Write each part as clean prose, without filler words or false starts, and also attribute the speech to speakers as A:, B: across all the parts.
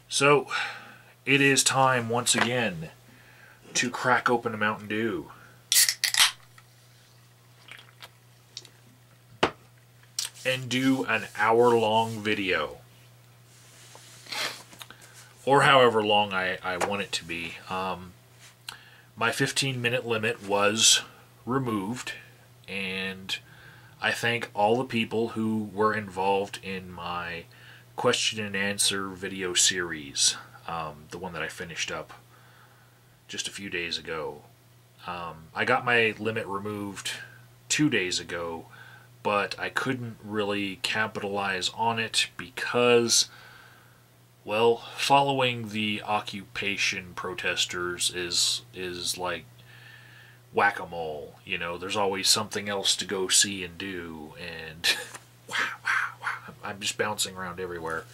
A: So, it is time once again to crack open a Mountain Dew. And do an hour-long video. Or however long I want it to be. My 15-minute limit was removed, and I thank all the people who were involved in my question and answer video series, the one that I finished up just a few days ago. I got my limit removed 2 days ago, but I couldn't really capitalize on it because, well, following the occupation protesters is like whack-a-mole. You know, there's always something else to go see and do, and I'm just bouncing around everywhere.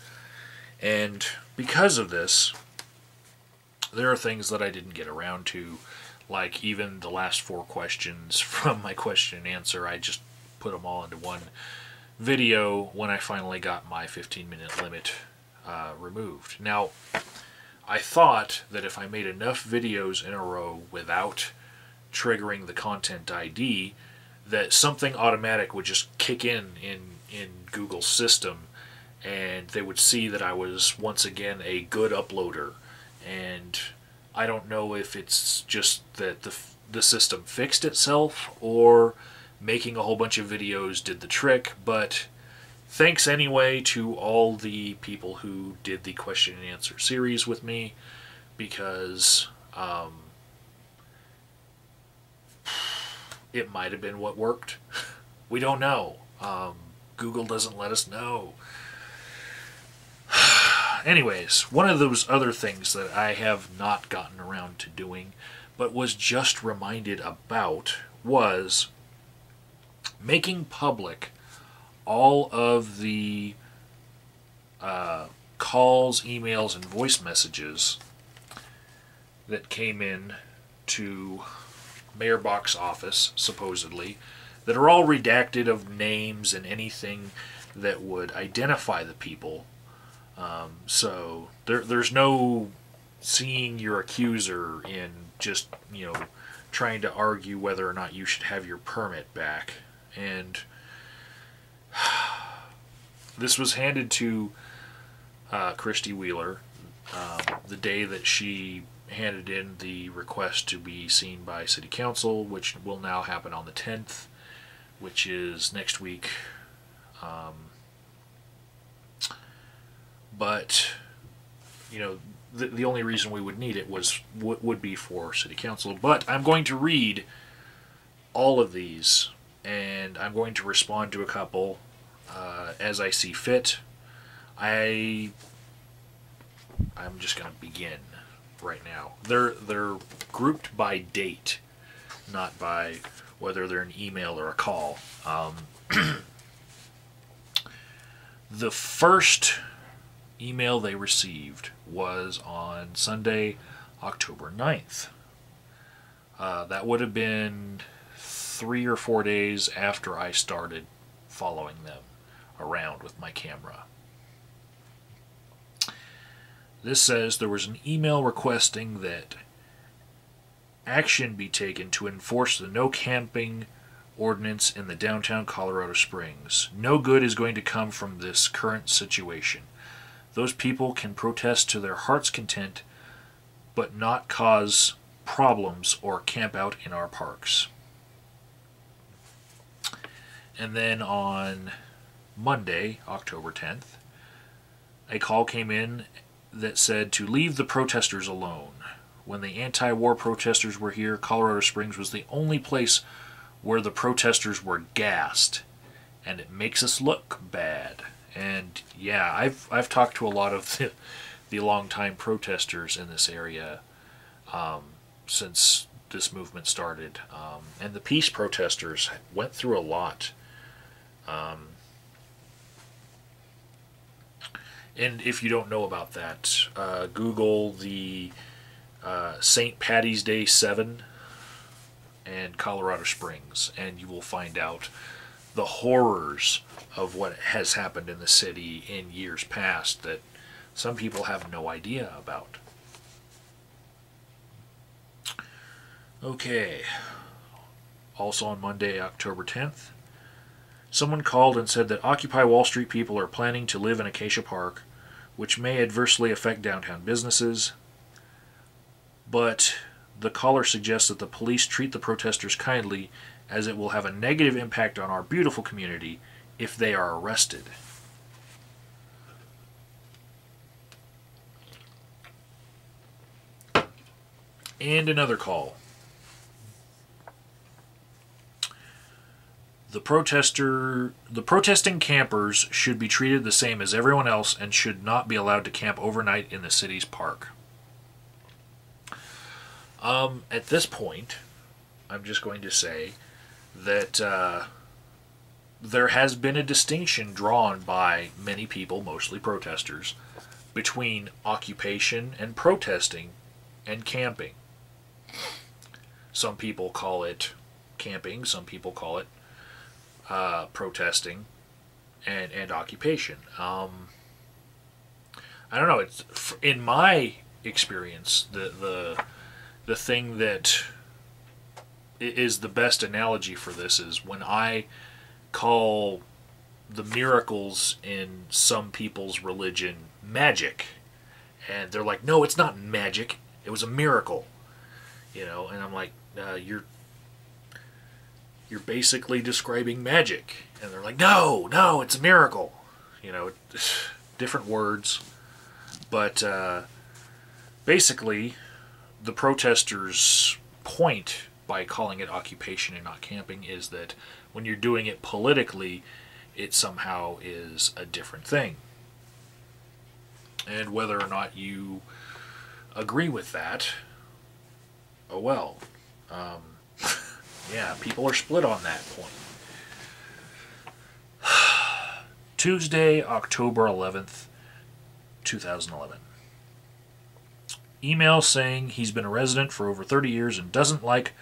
A: And because of this, there are things that I didn't get around to, like even the last 4 questions from my question and answer. I just put them all into one video when I finally got my 15-minute limit removed. Now, I thought that if I made enough videos in a row without triggering the content ID, that something automatic would just kick in Google's system, and they would see that I was once again a good uploader. And I don't know if it's just that the system fixed itself, or making a whole bunch of videos did the trick, but thanks anyway to all the people who did the question and answer series with me, because it might have been what worked. We don't know. Google doesn't let us know. Anyways, one of those other things that I have not gotten around to doing, but was just reminded about, was making public all of the calls, emails, and voice messages that came in to Mayor Bach's office, supposedly, that are all redacted of names and anything that would identify the people. So there's no seeing your accuser in just, trying to argue whether or not you should have your permit back. And this was handed to Christy Wheeler the day that she handed in the request to be seen by City Council, which will now happen on the 10th, which is next week. But, the only reason we would need it would be for City Council. But I'm going to read all of these, and I'm going to respond to a couple as I see fit. I'm just going to begin right now. They're grouped by date, not by whether they're an email or a call. The first email they received was on Sunday, October 9th. That would have been 3 or 4 days after I started following them around with my camera. This says there was an email requesting that action be taken to enforce the no camping ordinance in the downtown Colorado Springs. No good is going to come from this current situation. Those people can protest to their heart's content, but not cause problems or camp out in our parks. And then on Monday, October 10th, a call came in that said to leave the protesters alone. When the anti-war protesters were here, Colorado Springs was the only place where the protesters were gassed, and it makes us look bad. And yeah, I've talked to a lot of the longtime protesters in this area since this movement started, and the peace protesters went through a lot. And if you don't know about that, Google the St. Patty's Day 7 and Colorado Springs, and you will find out the horrors of what has happened in the city in years past that some people have no idea about. Okay. Also on Monday, October 10th, someone called and said that Occupy Wall Street people are planning to live in Acacia Park, which may adversely affect downtown businesses. But the caller suggests that the police treat the protesters kindly, as it will have a negative impact on our beautiful community if they are arrested. And another call. The protesting campers should be treated the same as everyone else and should not be allowed to camp overnight in the city's park. At this point, I'm just going to say that there has been a distinction drawn by many people, mostly protesters, between occupation and protesting and camping. Some people call it camping, some people call it protesting and occupation. I don't know. It's in my experience, the thing that is the best analogy for this is when I call the miracles in some people's religion magic, and they're like, "No, it's not magic. It was a miracle." You know, and I'm like, "You're basically describing magic," and they're like, "No, it's a miracle." You know, different words, but basically, the protesters' point by calling it occupation and not camping is that when you're doing it politically, it somehow is a different thing. And whether or not you agree with that, oh well. Yeah, people are split on that point. Tuesday, October 11th, 2011. Email saying he's been a resident for over 30 years and doesn't like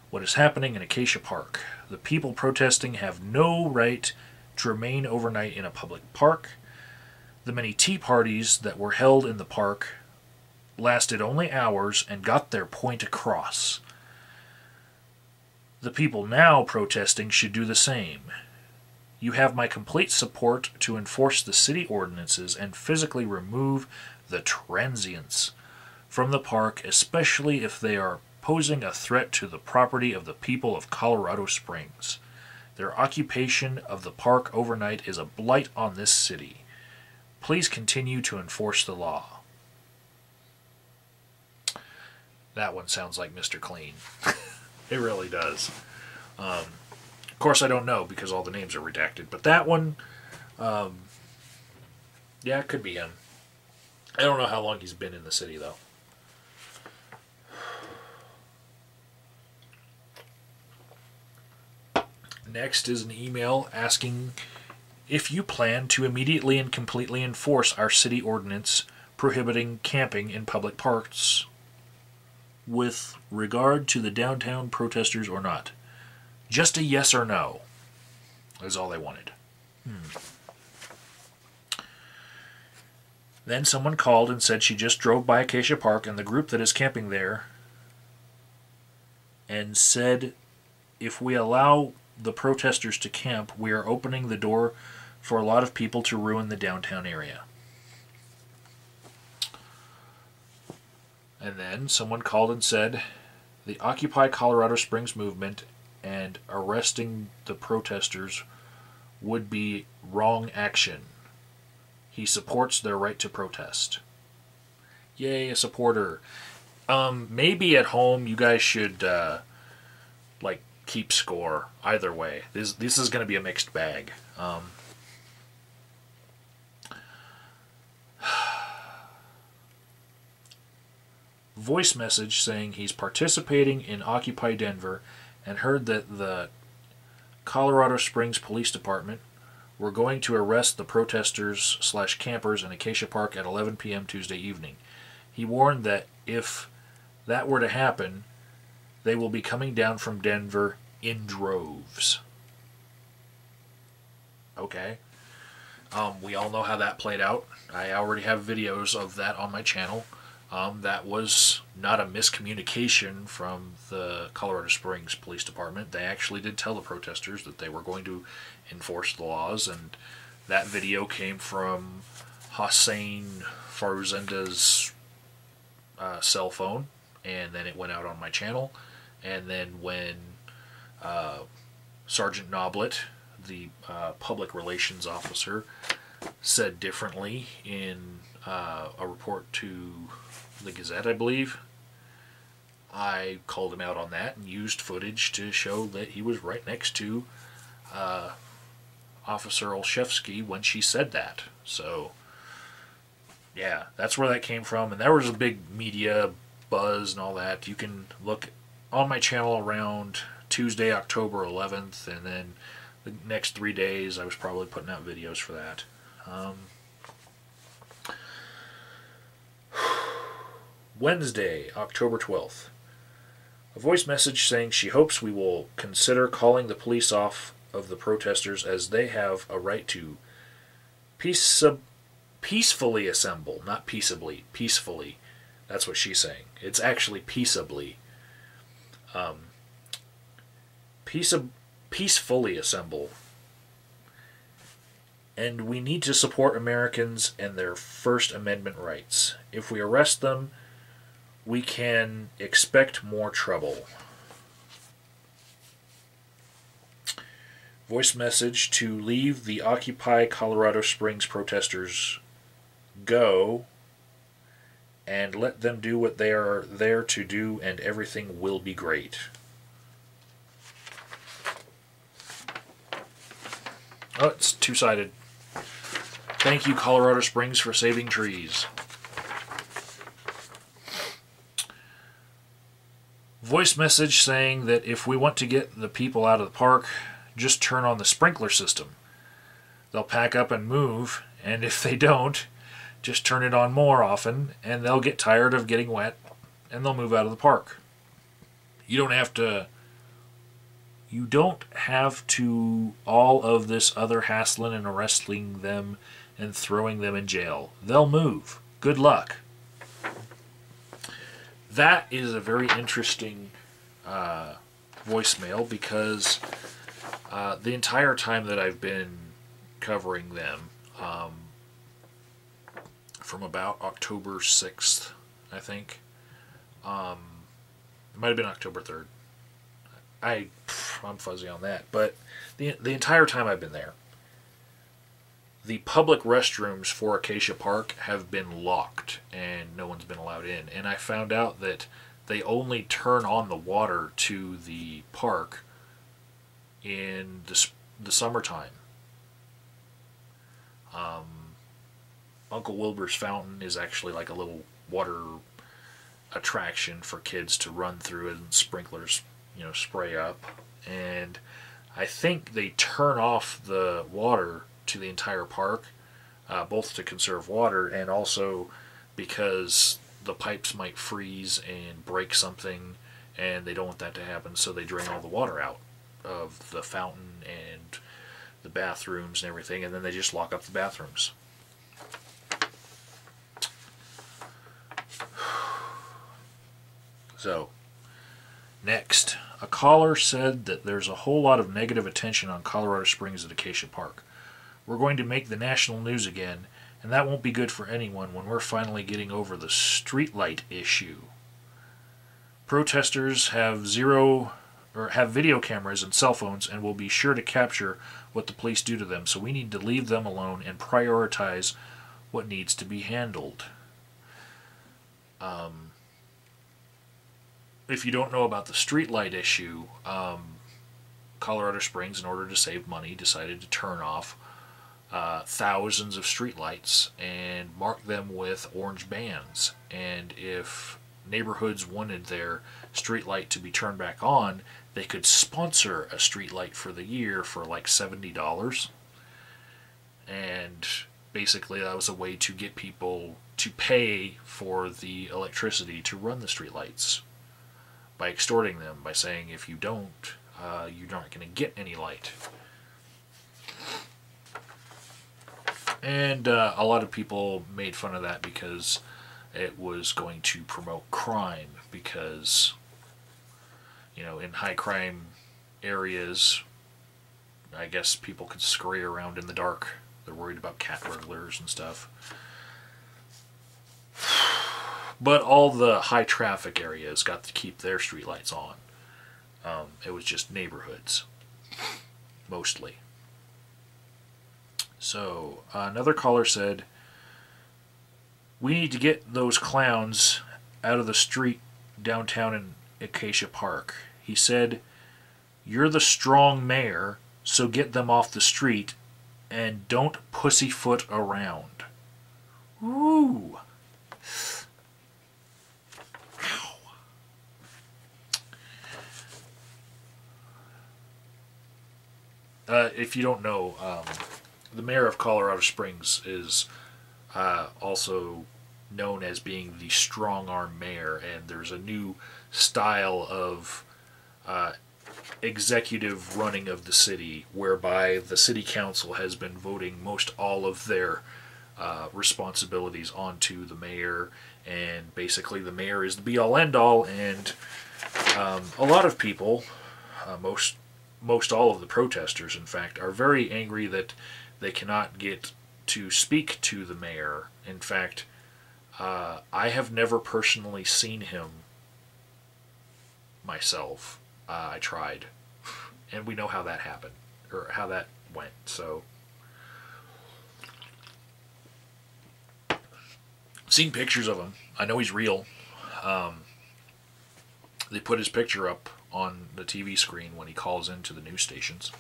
A: what is happening in Acacia Park. The people protesting have no right to remain overnight in a public park. The many tea parties that were held in the park lasted only hours and got their point across. The people now protesting should do the same. You have my complete support to enforce the city ordinances and physically remove the transients from the park, especially if they are posing a threat to the property of the people of Colorado Springs. Their occupation of the park overnight is a blight on this city. Please continue to enforce the law. That one sounds like Mr. Clean. It really does. Of course, I don't know because all the names are redacted, but that one, yeah, it could be him. I don't know how long he's been in the city, though. Next is an email asking if you plan to immediately and completely enforce our city ordinance prohibiting camping in public parks with regard to the downtown protesters or not. Just a yes or no is all they wanted. Then someone called and said she just drove by Acacia Park and the group that is camping there and said if we allow the protesters to camp, we are opening the door for a lot of people to ruin the downtown area. And then someone called and said the Occupy Colorado Springs movement and arresting the protesters would be wrong action. He supports their right to protest. Yay, a supporter. Maybe at home you guys should keep score either way. This is going to be a mixed bag. Voice message saying he's participating in Occupy Denver and heard that the Colorado Springs Police Department were going to arrest the protesters/campers in Acacia Park at 11 p.m. Tuesday evening. He warned that if that were to happen, they will be coming down from Denver in droves. Okay. We all know how that played out. I already have videos of that on my channel. That was not a miscommunication from the Colorado Springs Police Department. They actually did tell the protesters that they were going to enforce the laws, and that video came from Hossein Faruzenda's cell phone, and then it went out on my channel. And then when Sergeant Noblet, the public relations officer, said differently in a report to the Gazette, I believe, I called him out on that and used footage to show that he was right next to Officer Olszewski when she said that. So, yeah, that's where that came from. And there was a big media buzz and all that. You can look on my channel around Tuesday, October 11th, and then the next 3 days I was probably putting out videos for that. Wednesday, October 12th. A voice message saying she hopes we will consider calling the police off of the protesters, as they have a right to peacefully assemble. Not peaceably, peacefully. That's what she's saying. It's actually peaceably. Peacefully assemble. And we need to support Americans and their First Amendment rights. If we arrest them, we can expect more trouble. Voice message to leave the Occupy Colorado Springs protesters go and let them do what they are there to do, and everything will be great. Oh, it's two-sided. Thank you, Colorado Springs, for saving trees. Voice message saying that if we want to get the people out of the park, just turn on the sprinkler system. They'll pack up and move, and if they don't, just turn it on more often, and they'll get tired of getting wet, and they'll move out of the park. You don't have to all of this other hassling and arresting them and throwing them in jail. They'll move. Good luck. That is a very interesting voicemail, because the entire time that I've been covering them, from about October 6th, I think, it might have been October 3rd. I'm fuzzy on that, but the entire time I've been there, the public restrooms for Acacia Park have been locked and no one's been allowed in. And I found out that they only turn on the water to the park in the summertime. Uncle Wilbur's fountain is actually like a little water attraction for kids to run through, and sprinklers, spray up. And I think they turn off the water to the entire park, both to conserve water and also because the pipes might freeze and break something, and they don't want that to happen, so they drain all the water out of the fountain and the bathrooms and everything, and then they just lock up the bathrooms. So, next, a caller said that there's a whole lot of negative attention on Colorado Springs at Acacia Park. We're going to make the national news again, and that won't be good for anyone when we're finally getting over the streetlight issue. Protesters have video cameras and cell phones and will be sure to capture what the police do to them, so we need to leave them alone and prioritize what needs to be handled. If you don't know about the streetlight issue, Colorado Springs, in order to save money, decided to turn off thousands of streetlights and mark them with orange bands. And if neighborhoods wanted their streetlight to be turned back on, they could sponsor a streetlight for the year for like $70. And basically that was a way to get people to pay for the electricity to run the streetlights, by extorting them, by saying if you don't, you're not going to get any light. And a lot of people made fun of that because it was going to promote crime, because, in high crime areas, I guess people could scurry around in the dark. They're worried about cat burglars and stuff. But all the high traffic areas got to keep their streetlights on. It was just neighborhoods, mostly. So, another caller said, "We need to get those clowns out of the street downtown in Acacia Park." He said, "You're the strong mayor, so get them off the street and don't pussyfoot around." Ooh. Ow. If you don't know, the mayor of Colorado Springs is also known as being the strong arm mayor, and there's a new style of executive running of the city, whereby the city council has been voting most all of their responsibilities onto the mayor, and basically the mayor is the be-all end-all, and a lot of people, most all of the protesters, in fact, are very angry that they cannot get to speak to the mayor. In fact, I have never personally seen him myself. I tried, and we know how that happened, or how that went. So, seen pictures of him. I know he's real. They put his picture up on the TV screen when he calls into the news stations.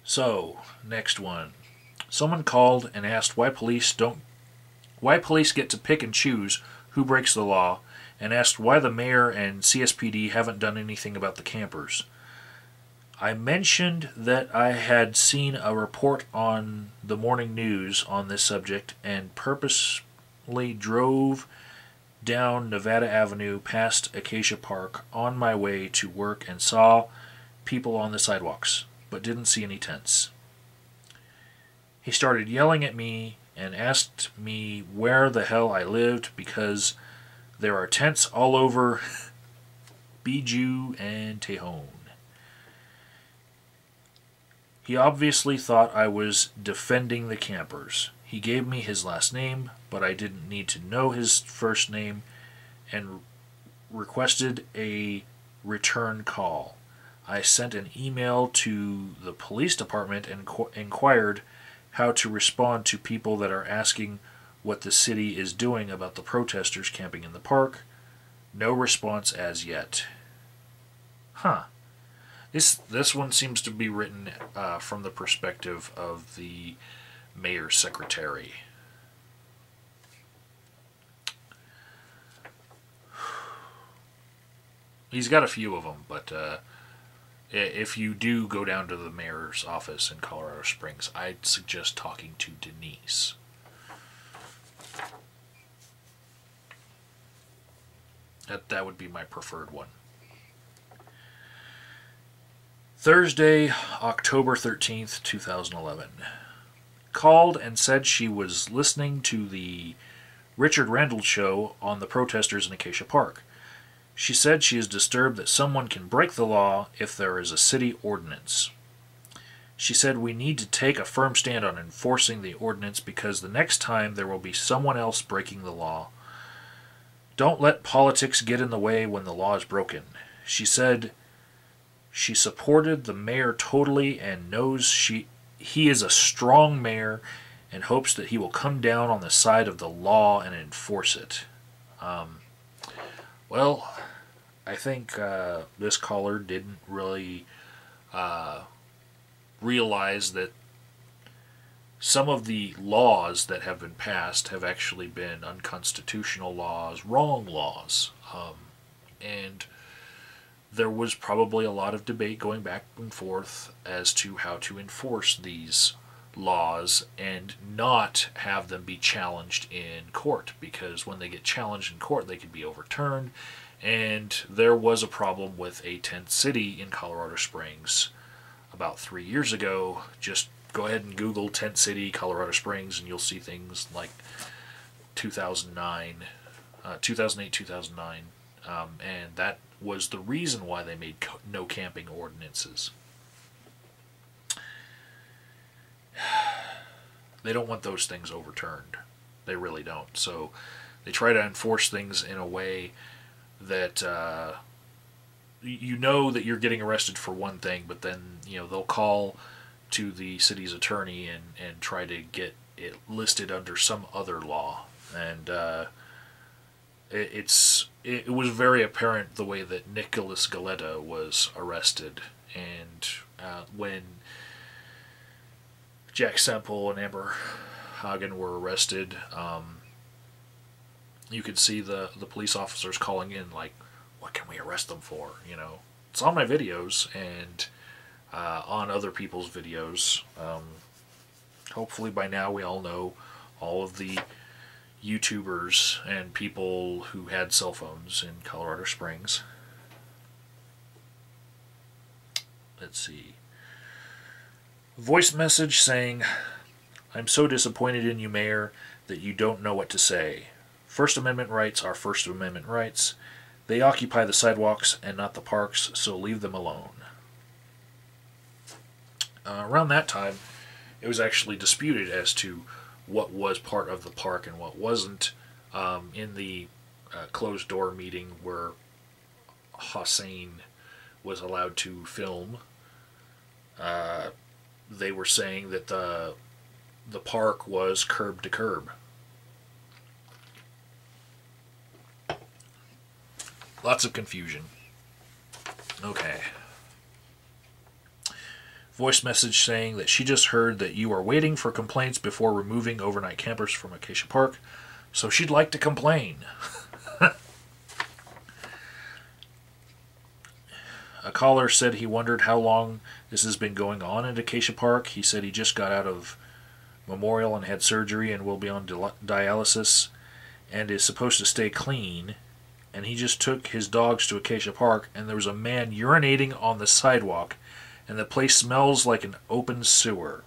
A: So, next one. Someone called and asked why police get to pick and choose who breaks the law, and asked why the mayor and CSPD haven't done anything about the campers. I mentioned that I had seen a report on the morning news on this subject and purposely drove down Nevada Avenue past Acacia Park on my way to work and saw people on the sidewalks, but didn't see any tents. He started yelling at me and asked me where the hell I lived because there are tents all over Bijou and Tejon. He obviously thought I was defending the campers. He gave me his last name, but I didn't need to know his first name, and requested a return call. I sent an email to the police department and inquired how to respond to people that are asking what the city is doing about the protesters camping in the park. No response as yet. Huh. This one seems to be written from the perspective of the mayor's secretary. He's got a few of them, but if you do go down to the mayor's office in Colorado Springs, I'd suggest talking to Denise. That would be my preferred one. Thursday, October 13th, 2011. Called and said she was listening to the Richard Randall show on the protesters in Acacia Park. She said she is disturbed that someone can break the law if there is a city ordinance. She said we need to take a firm stand on enforcing the ordinance because the next time there will be someone else breaking the law. Don't let politics get in the way when the law is broken. She said she supported the mayor totally and knows he is a strong mayor and hopes that he will come down on the side of the law and enforce it. Well, I think this caller didn't really realize that some of the laws that have been passed have actually been unconstitutional laws, wrong laws. And there was probably a lot of debate going back and forth as to how to enforce these laws and not have them be challenged in court, because when they get challenged in court they could be overturned, And there was a problem with a tent city in Colorado Springs about 3 years ago. Just go ahead and Google tent city Colorado Springs and you'll see things like 2009, 2008, 2009. And that was the reason why they made no camping ordinances. They don't want those things overturned. They really don't. So they try to enforce things in a way that you know that you're getting arrested for one thing, but then they'll call to the city's attorney and try to get it listed under some other law. And it was very apparent the way that Nicholas Galetta was arrested, and when Jack Semple and Amber Hagen were arrested, you could see the police officers calling in like, what can we arrest them for? It's on my videos and on other people's videos. Hopefully by now we all know all of the YouTubers and people who had cell phones in Colorado Springs. Let's see. Voice message saying, "I'm so disappointed in you, Mayor, that you don't know what to say. First Amendment rights are First Amendment rights. They occupy the sidewalks and not the parks, so leave them alone." Around that time, it was actually disputed as to what was part of the park and what wasn't. In the closed-door meeting where Hossein was allowed to film, they were saying that the park was curb to curb. Lots of confusion. Okay. Voice message saying that she just heard that you are waiting for complaints before removing overnight campers from Acacia Park, so she'd like to complain. A caller said he wondered how long this has been going on in Acacia Park. He said he just got out of Memorial and had surgery and will be on dialysis and is supposed to stay clean. And he just took his dogs to Acacia Park and there was a man urinating on the sidewalk and the place smells like an open sewer.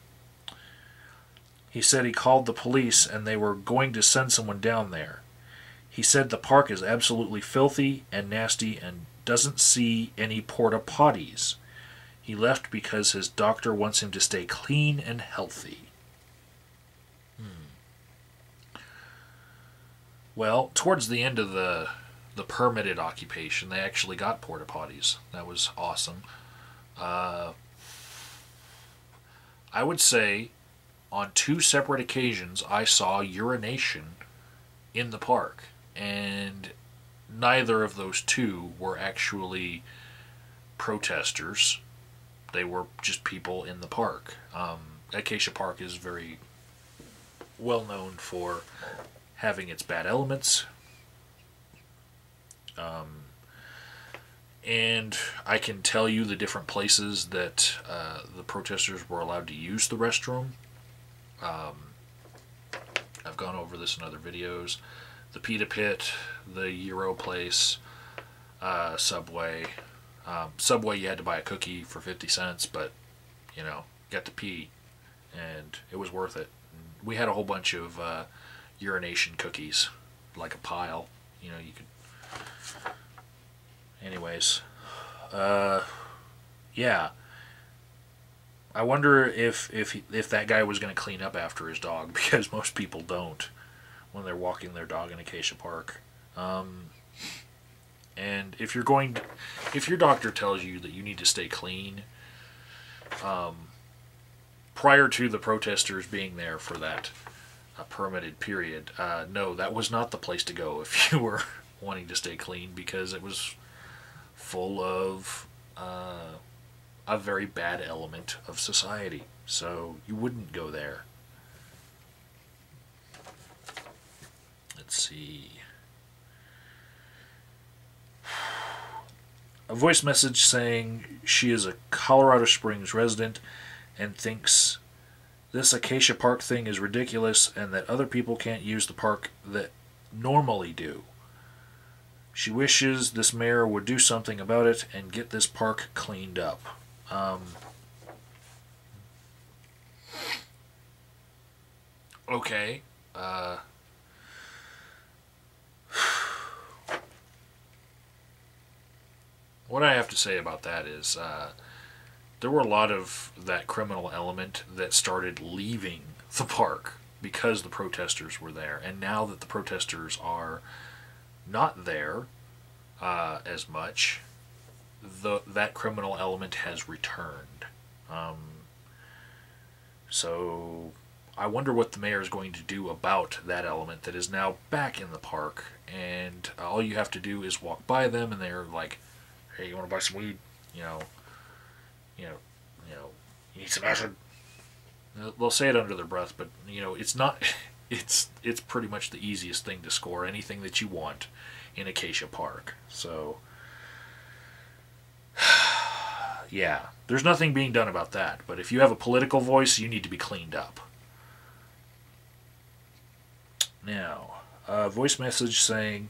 A: He said he called the police and they were going to send someone down there. He said the park is absolutely filthy and nasty and doesn't see any porta potties. He left because his doctor wants him to stay clean and healthy. Well, towards the end of the permitted occupation, they actually got porta potties. That was awesome. I would say on 2 separate occasions I saw urination in the park, and neither of those 2 were actually protesters. They were just people in the park. Acacia Park is very well known for having its bad elements. And I can tell you the different places that the protesters were allowed to use the restroom. I've gone over this in other videos. The Pita Pit, the Euro place, Subway. Subway, you had to buy a cookie for 50 cents, but, got to pee, and it was worth it. We had a whole bunch of urination cookies, like a pile. You could... Anyways, yeah. I wonder if that guy was going to clean up after his dog, because most people don't when they're walking their dog in Acacia Park. And if your doctor tells you that you need to stay clean, prior to the protesters being there for that permitted period, no, that was not the place to go if you were wanting to stay clean, because it was full of a very bad element of society. So you wouldn't go there. Let's see. A voice message saying she is a Colorado Springs resident and thinks this Acacia Park thing is ridiculous and that other people can't use the park that normally do. She wishes this mayor would do something about it and get this park cleaned up. Okay. What I have to say about that is there were a lot of that criminal element that started leaving the park because the protesters were there. And now that the protesters are not there as much, that criminal element has returned. So I wonder what the mayor is going to do about that element that is now back in the park. And all you have to do is walk by them, and they're like, "Hey, you want to buy some weed? You know, you know, you know, you need some acid." They'll say it under their breath, but it's not. It's pretty much the easiest thing to score anything that you want in Acacia Park. So, yeah, there's nothing being done about that. But if you have a political voice, you need to be cleaned up. Now, a voice message saying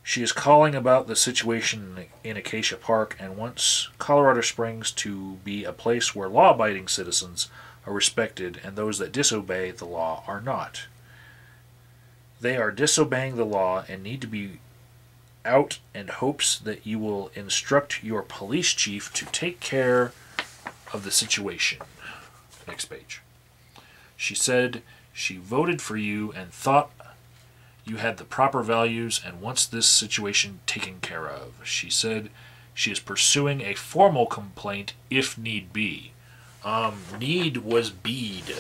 A: she is calling about the situation in Acacia Park and wants Colorado Springs to be a place where law-abiding citizens are respected and those that disobey the law are not. They are disobeying the law and need to be out, and hopes that you will instruct your police chief to take care of the situation. Next page. She said she voted for you and thought you had the proper values and wants this situation taken care of. She said she is pursuing a formal complaint if need be. Need was beed.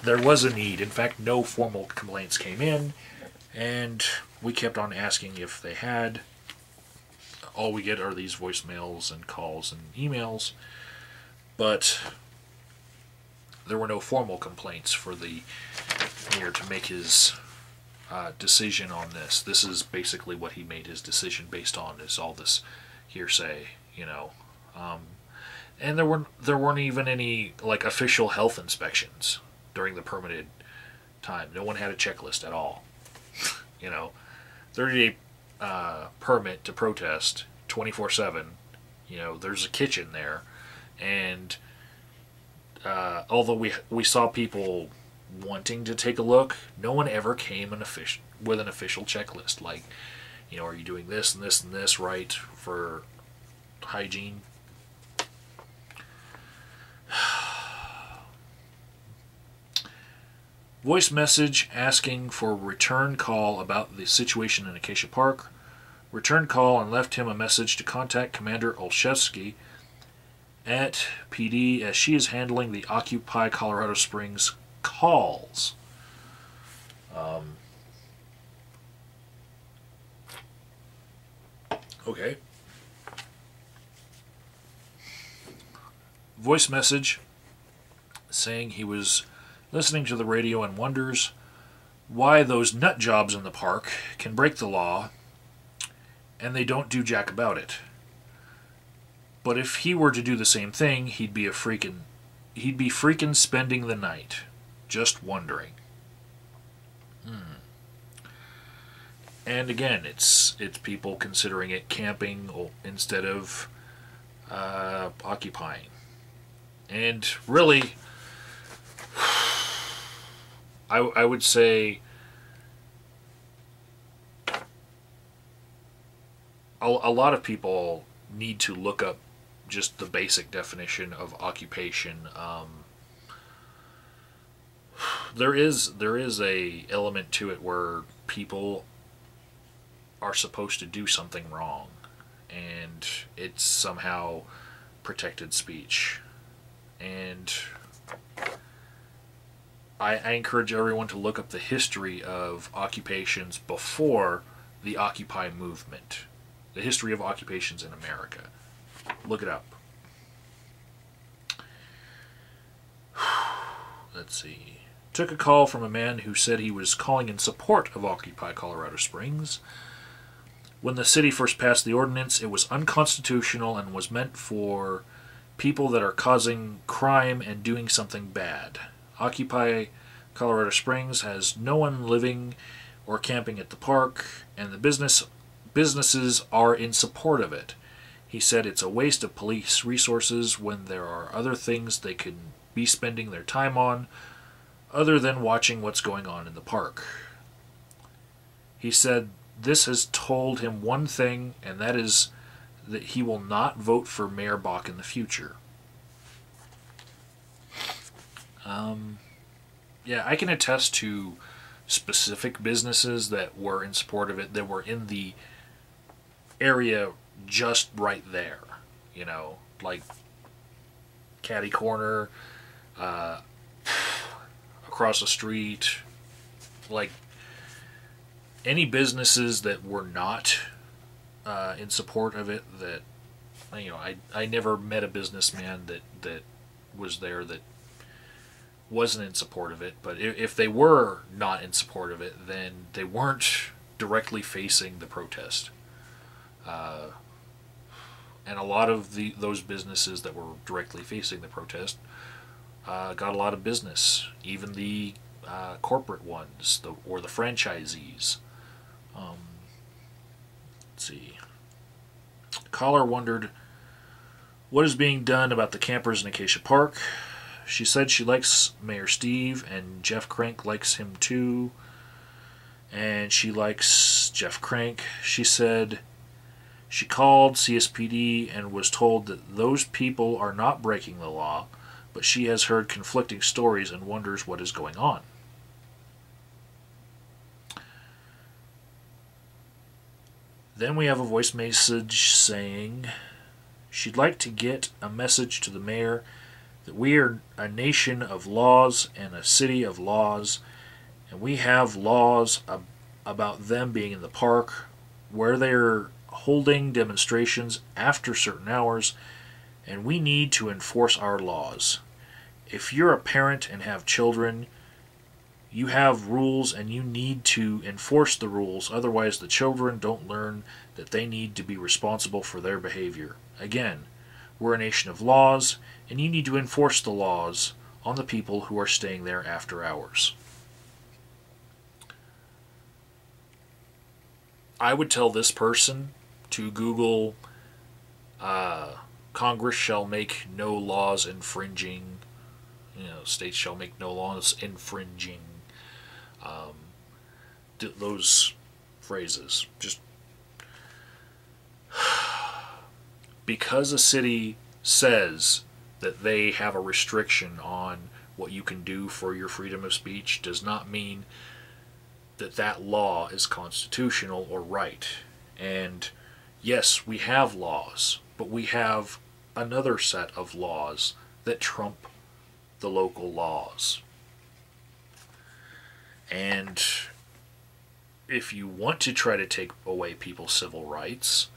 A: There was a need. In fact, no formal complaints came in, and we kept on asking if they had. All we get are these voicemails and calls and emails, but there were no formal complaints for the mayor to make his decision on this. This is basically what he made his decision based on, is all this hearsay, and there weren't even any like official health inspections during the permitted time. No one had a checklist at all. 30-day permit to protest 24/7. There's a kitchen there, and although we saw people wanting to take a look, no one ever came with an official checklist. Like, are you doing this and this and this right for hygiene? Voice message asking for return call about the situation in Acacia Park. Returned call and left him a message to contact Commander Olszewski at PD as she is handling the Occupy Colorado Springs calls. Okay. Voice message saying he was listening to the radio and wonders why those nut jobs in the park can break the law and they don't do jack about it. But if he were to do the same thing, he'd be freaking spending the night. Just wondering. And again, it's people considering it camping instead of occupying. And really, I would say a lot of people need to look up just the basic definition of occupation. There is a element to it where people are supposed to do something wrong, and it's somehow protected speech. And I encourage everyone to look up the history of occupations before the Occupy movement. The history of occupations in America. Look it up. Let's see. Took a call from a man who said he was calling in support of Occupy Colorado Springs. When the city first passed the ordinance, it was unconstitutional and was meant for people that are causing crime and doing something bad. Occupy Colorado Springs has no one living or camping at the park, and the businesses are in support of it. He said it's a waste of police resources when there are other things they could be spending their time on other than watching what's going on in the park. He said this has told him one thing, and that is that he will not vote for Mayor Bach in the future. Yeah, I can attest to specific businesses that were in support of it, that were in the area just right there. You know, like Caddy Corner, across the street, like any businesses that were not in support of it. That, you know, I never met a businessman that was there that wasn't in support of it. But if they were not in support of it, then they weren't directly facing the protest. And a lot of those businesses that were directly facing the protest got a lot of business. Even the corporate ones, or the franchisees. Let's see. Caller wondered what is being done about the campers in Acacia Park. She said she likes Mayor Steve, and Jeff Crank likes him too. And she likes Jeff Crank. She said she called CSPD and was told that those people are not breaking the law, but she has heard conflicting stories and wonders what is going on. Then we have a voice message saying she'd like to get a message to the mayor that we are a nation of laws and a city of laws, and we have laws about them being in the park where they're holding demonstrations after certain hours, and we need to enforce our laws. If you're a parent and have children, you have rules and you need to enforce the rules, otherwise the children don't learn that they need to be responsible for their behavior. Again, we're a nation of laws, and you need to enforce the laws on the people who are staying there after hours. I would tell this person to Google Congress shall make no laws infringing, states shall make no laws infringing, those phrases. Just because a city says that they have a restriction on what you can do for your freedom of speech does not mean that that law is constitutional or right. And yes, we have laws, but we have another set of laws that trump the local laws. And if you want to try to take away people's civil rights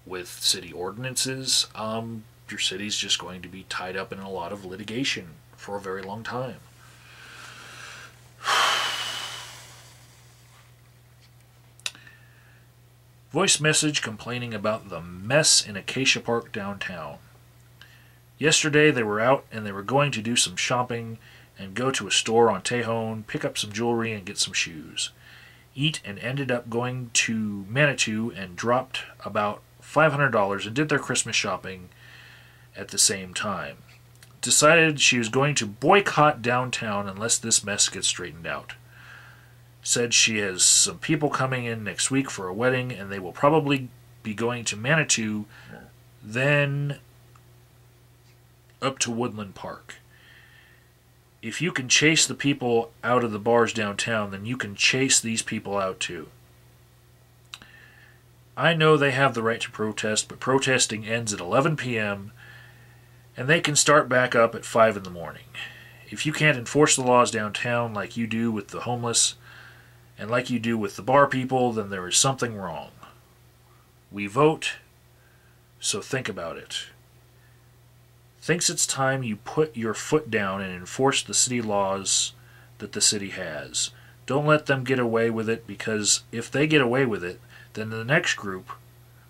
A: with city ordinances, your city's just going to be tied up in a lot of litigation for a very long time. Voice message complaining about the mess in Acacia Park downtown. Yesterday they were out and they were going to do some shopping and go to a store on Tejon, pick up some jewelry and get some shoes. Eat, and ended up going to Manitou and dropped about $500 and did their Christmas shopping at the same time. Decided she was going to boycott downtown unless this mess gets straightened out. Said she has some people coming in next week for a wedding and they will probably be going to Manitou, then up to Woodland Park. If you can chase the people out of the bars downtown, then you can chase these people out too. I know they have the right to protest, but protesting ends at 11 p.m. and they can start back up at 5 in the morning. If you can't enforce the laws downtown like you do with the homeless and like you do with the bar people, then there is something wrong. We vote, so think about it. Thinks it's time you put your foot down and enforce the city laws that the city has. Don't let them get away with it, because if they get away with it, then the next group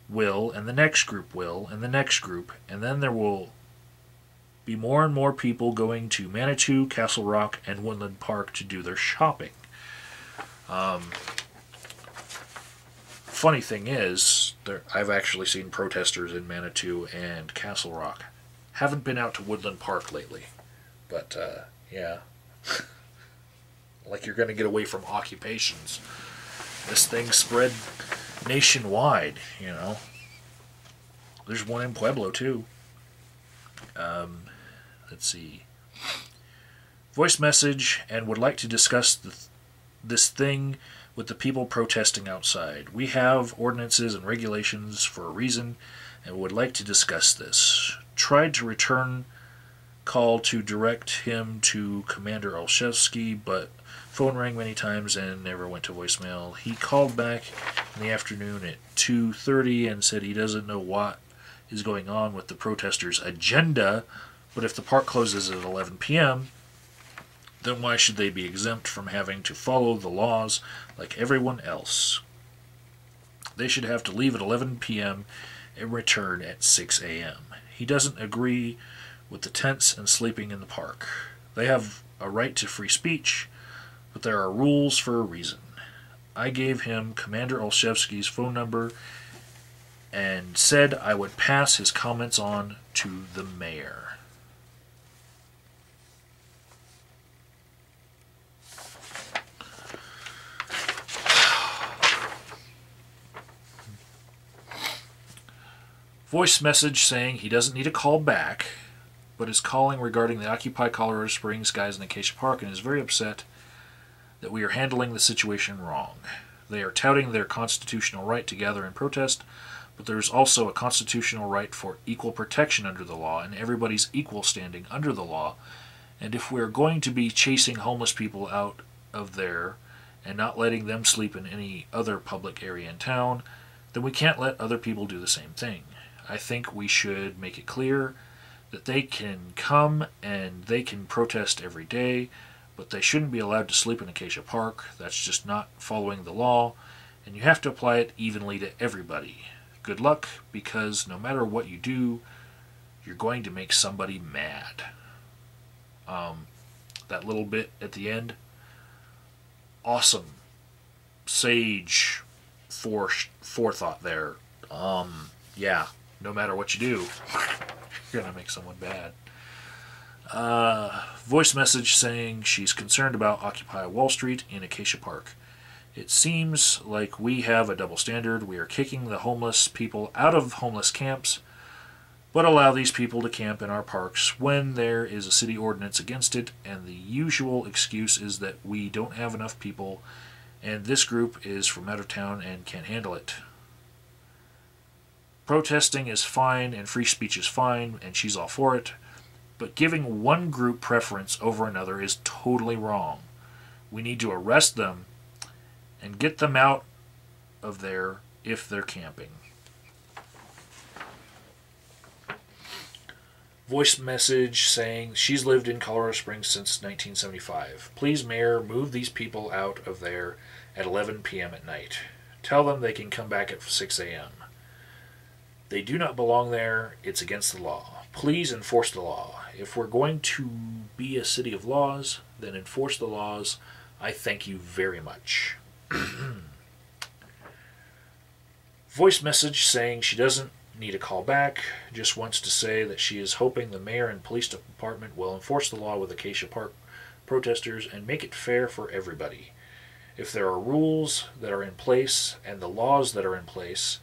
A: will, and the next group will, and the next group, and then there will be more and more people going to Manitou, Castle Rock, and Woodland Park to do their shopping. funny thing is, I've actually seen protesters in Manitou and Castle Rock. Haven't been out to Woodland Park lately. But, yeah. Like you're going to get away from occupations. This thing spread nationwide, you know. There's one in Pueblo, too. Let's see. Voice message, and would like to discuss this thing with the people protesting outside. We have ordinances and regulations for a reason, and would like to discuss this. Tried to return call to direct him to Commander Olszewski, but phone rang many times and never went to voicemail. He called back in the afternoon at 2:30 and said he doesn't know what is going on with the protesters' agenda, but if the park closes at 11 p.m., then why should they be exempt from having to follow the laws like everyone else? They should have to leave at 11 p.m. and return at 6 a.m. He doesn't agree with the tents and sleeping in the park. They have a right to free speech, but there are rules for a reason. I gave him Commander Olszewski's phone number and said I would pass his comments on to the mayor. Voice message saying he doesn't need a call back, but is calling regarding the Occupy Colorado Springs guys in Acacia Park and is very upset that we are handling the situation wrong. They are touting their constitutional right to gather and protest, but there is also a constitutional right for equal protection under the law and everybody's equal standing under the law. And if we are going to be chasing homeless people out of there and not letting them sleep in any other public area in town, then we can't let other people do the same thing. I think we should make it clear that they can come and they can protest every day, but they shouldn't be allowed to sleep in Acacia Park. That's just not following the law, and you have to apply it evenly to everybody. Good luck, because no matter what you do, you're going to make somebody mad. That little bit at the end, awesome, sage forethought there. Yeah, no matter what you do, you're going to make someone bad. Voice message saying she's concerned about Occupy Wall Street in Acacia Park. It seems like we have a double standard. We are kicking the homeless people out of homeless camps, but allow these people to camp in our parks when there is a city ordinance against it, and the usual excuse is that we don't have enough people and this group is from out of town and can't handle it. Protesting is fine and free speech is fine, and she's all for it, but giving one group preference over another is totally wrong. We need to arrest them and get them out of there if they're camping. Voice message saying she's lived in Colorado Springs since 1975. Please, Mayor, move these people out of there at 11 p.m. at night. Tell them they can come back at 6 a.m. They do not belong there. It's against the law. Please enforce the law. If we're going to be a city of laws, then enforce the laws. I thank you very much. Voice message saying she doesn't need a call back, just wants to say that she is hoping the mayor and police department will enforce the law with Acacia Park protesters and make it fair for everybody. If there are rules that are in place and the laws that are in place,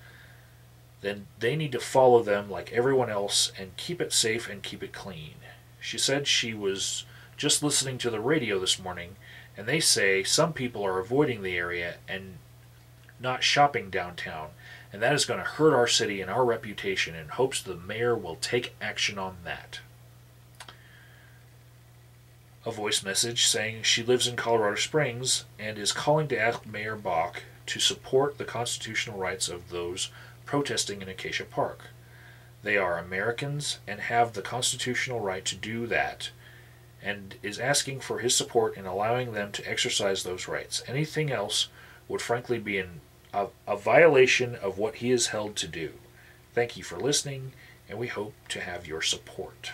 A: then they need to follow them like everyone else and keep it safe and keep it clean. She said she was just listening to the radio this morning, and they say some people are avoiding the area and not shopping downtown, and that is going to hurt our city and our reputation, and hopes the mayor will take action on that. A voice message saying she lives in Colorado Springs and is calling to ask Mayor Bach to support the constitutional rights of those protesting in Acacia Park. They are Americans and have the constitutional right to do that, and is asking for his support in allowing them to exercise those rights. Anything else would frankly be a violation of what he is held to do. Thank you for listening, and we hope to have your support.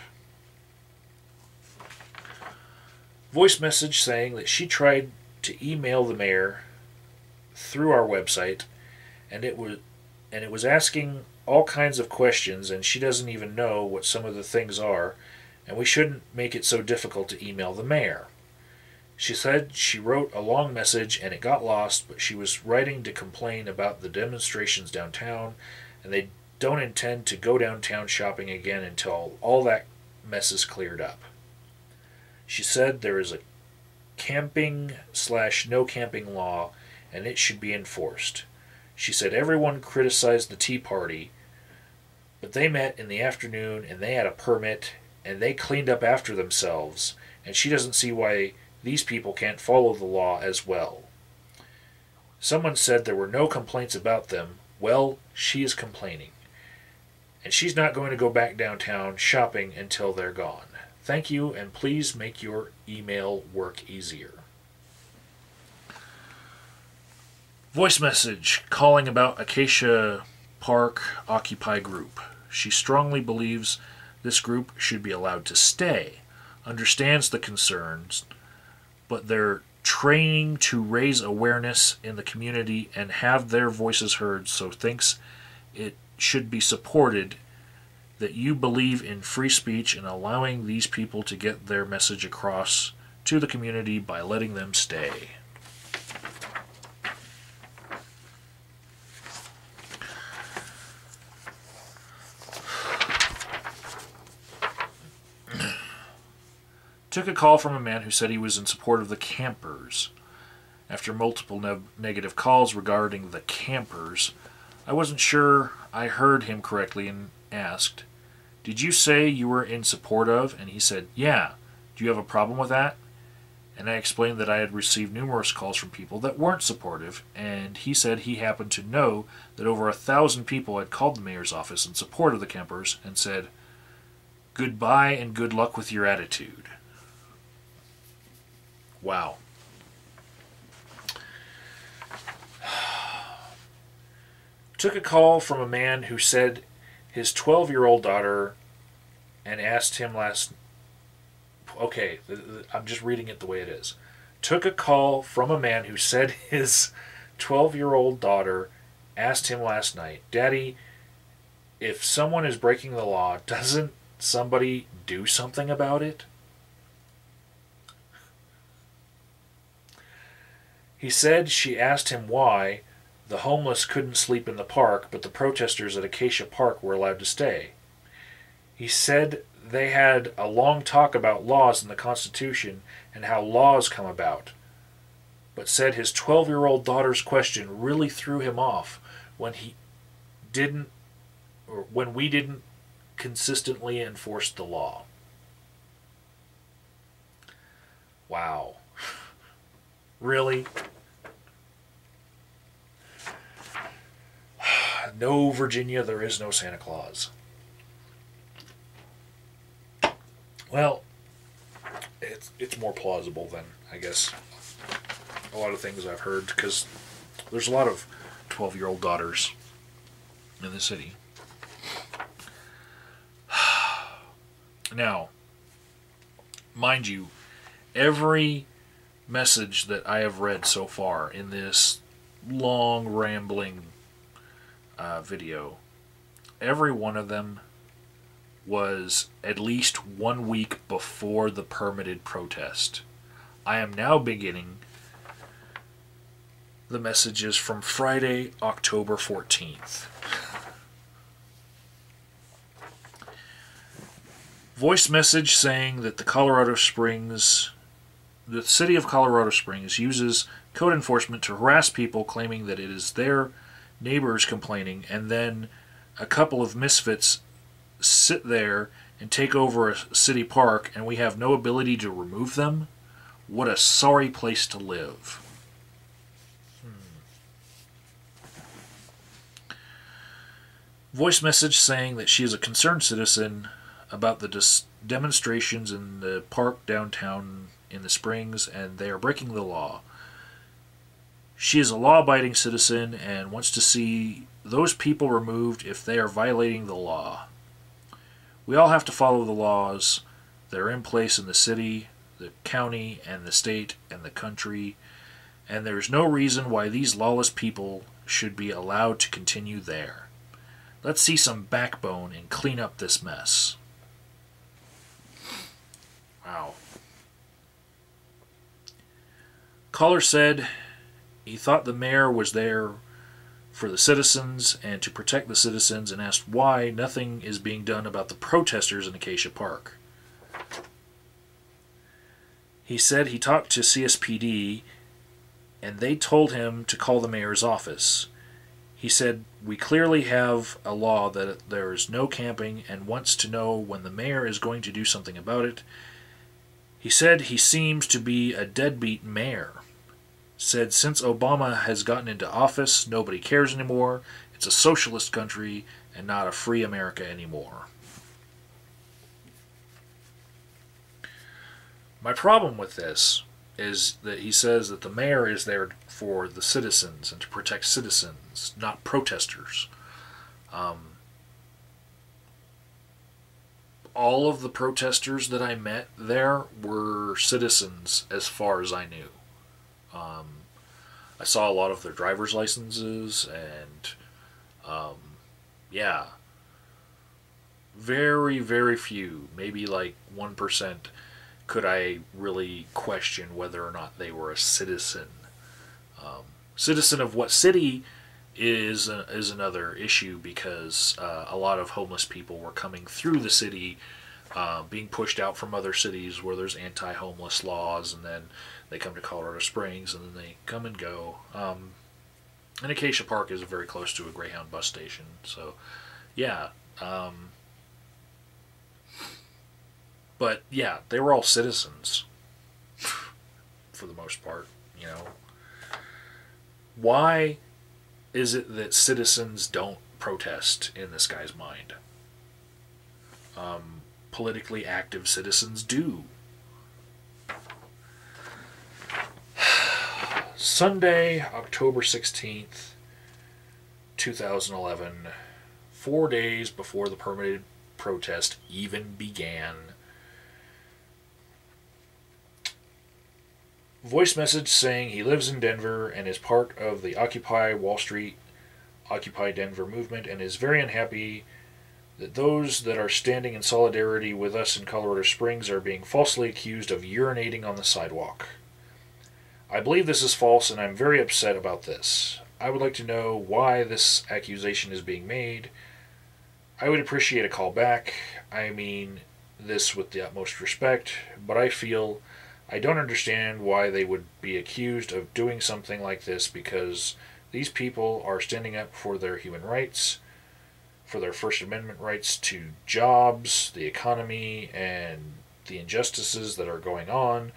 A: Voice message saying that she tried to email the mayor through our website, and it was asking all kinds of questions, and she doesn't even know what some of the things are, and we shouldn't make it so difficult to email the mayor. She said she wrote a long message and it got lost, but she was writing to complain about the demonstrations downtown, and they don't intend to go downtown shopping again until all that mess is cleared up. She said there is a camping/no camping law and it should be enforced. She said everyone criticized the Tea Party, but they met in the afternoon and they had a permit and they cleaned up after themselves, and she doesn't see why these people can't follow the law as well. Someone said there were no complaints about them. Well, she is complaining. And she's not going to go back downtown shopping until they're gone. Thank you, and please make your email work easier. Voice message calling about Acacia Park Occupy group. She strongly believes this group should be allowed to stay, understands the concerns, but they're training to raise awareness in the community and have their voices heard, so thinks it should be supported, that you believe in free speech and allowing these people to get their message across to the community by letting them stay. Took a call from a man who said he was in support of the campers. After multiple negative calls regarding the campers, I wasn't sure I heard him correctly and asked, "Did you say you were in support of?" And he said, "Yeah. Do you have a problem with that?" And I explained that I had received numerous calls from people that weren't supportive, and he said he happened to know that over 1,000 people had called the mayor's office in support of the campers and said, "Goodbye and good luck with your attitude." Wow. Took a call from a man who said his 12-year-old daughter and asked him last... Okay, I'm just reading it the way it is. Took a call from a man who said his 12-year-old daughter asked him last night, "Daddy, if someone is breaking the law, doesn't somebody do something about it?" He said she asked him why the homeless couldn't sleep in the park, but the protesters at Acacia Park were allowed to stay. He said they had a long talk about laws in the Constitution and how laws come about, but said his 12-year-old daughter's question really threw him off when we didn't consistently enforce the law. Wow. Really? No, Virginia, there is no Santa Claus. Well, it's more plausible than, I guess, a lot of things I've heard, because there's a lot of 12-year-old daughters in the city. Now, mind you, every message that I have read so far in this long, rambling video, every one of them was at least 1 week before the permitted protest. I am now beginning the messages from Friday, October 14th. Voice message saying that the city of Colorado Springs uses code enforcement to harass people claiming that it is their neighbors complaining, and then a couple of misfits sit there and take over a city park and we have no ability to remove them? What a sorry place to live. Voice message saying that she is a concerned citizen about the demonstrations in the park downtown in the Springs, and they are breaking the law. She is a law-abiding citizen and wants to see those people removed if they are violating the law. We all have to follow the laws that are in place in the city, the county, and the state, and the country, and there is no reason why these lawless people should be allowed to continue there. Let's see some backbone and clean up this mess. Wow. Caller said he thought the mayor was there for the citizens and to protect the citizens, and asked why nothing is being done about the protesters in Acacia Park. He said he talked to CSPD and they told him to call the mayor's office. He said, "We clearly have a law that there is no camping and wants to know when the mayor is going to do something about it." He said he seems to be a deadbeat mayor. Said since Obama has gotten into office, nobody cares anymore. It's a socialist country and not a free America anymore. My problem with this is that he says that the mayor is there for the citizens and to protect citizens, not protesters. All of the protesters that I met there were citizens as far as I knew. I saw a lot of their driver's licenses and yeah, very, very few, maybe like 1%, could I really question whether or not they were a citizen. Citizen of what city is another issue, because a lot of homeless people were coming through the city, being pushed out from other cities where there's anti-homeless laws, and then they come to Colorado Springs, and then they come and go. And Acacia Park is very close to a Greyhound bus station, so yeah. But yeah, they were all citizens for the most part, you know. Why is it that citizens don't protest in this guy's mind? Politically active citizens do. Sunday, October 16th, 2011, 4 days before the permitted protest even began. Voice message saying he lives in Denver and is part of the Occupy Wall Street, Occupy Denver movement, and is very unhappy that those that are standing in solidarity with us in Colorado Springs are being falsely accused of urinating on the sidewalk. I believe this is false, and I'm very upset about this. I would like to know why this accusation is being made. I would appreciate a call back. I mean this with the utmost respect, but I feel I don't understand why they would be accused of doing something like this, because these people are standing up for their human rights, for their First Amendment rights to jobs, the economy, and the injustices that are going on.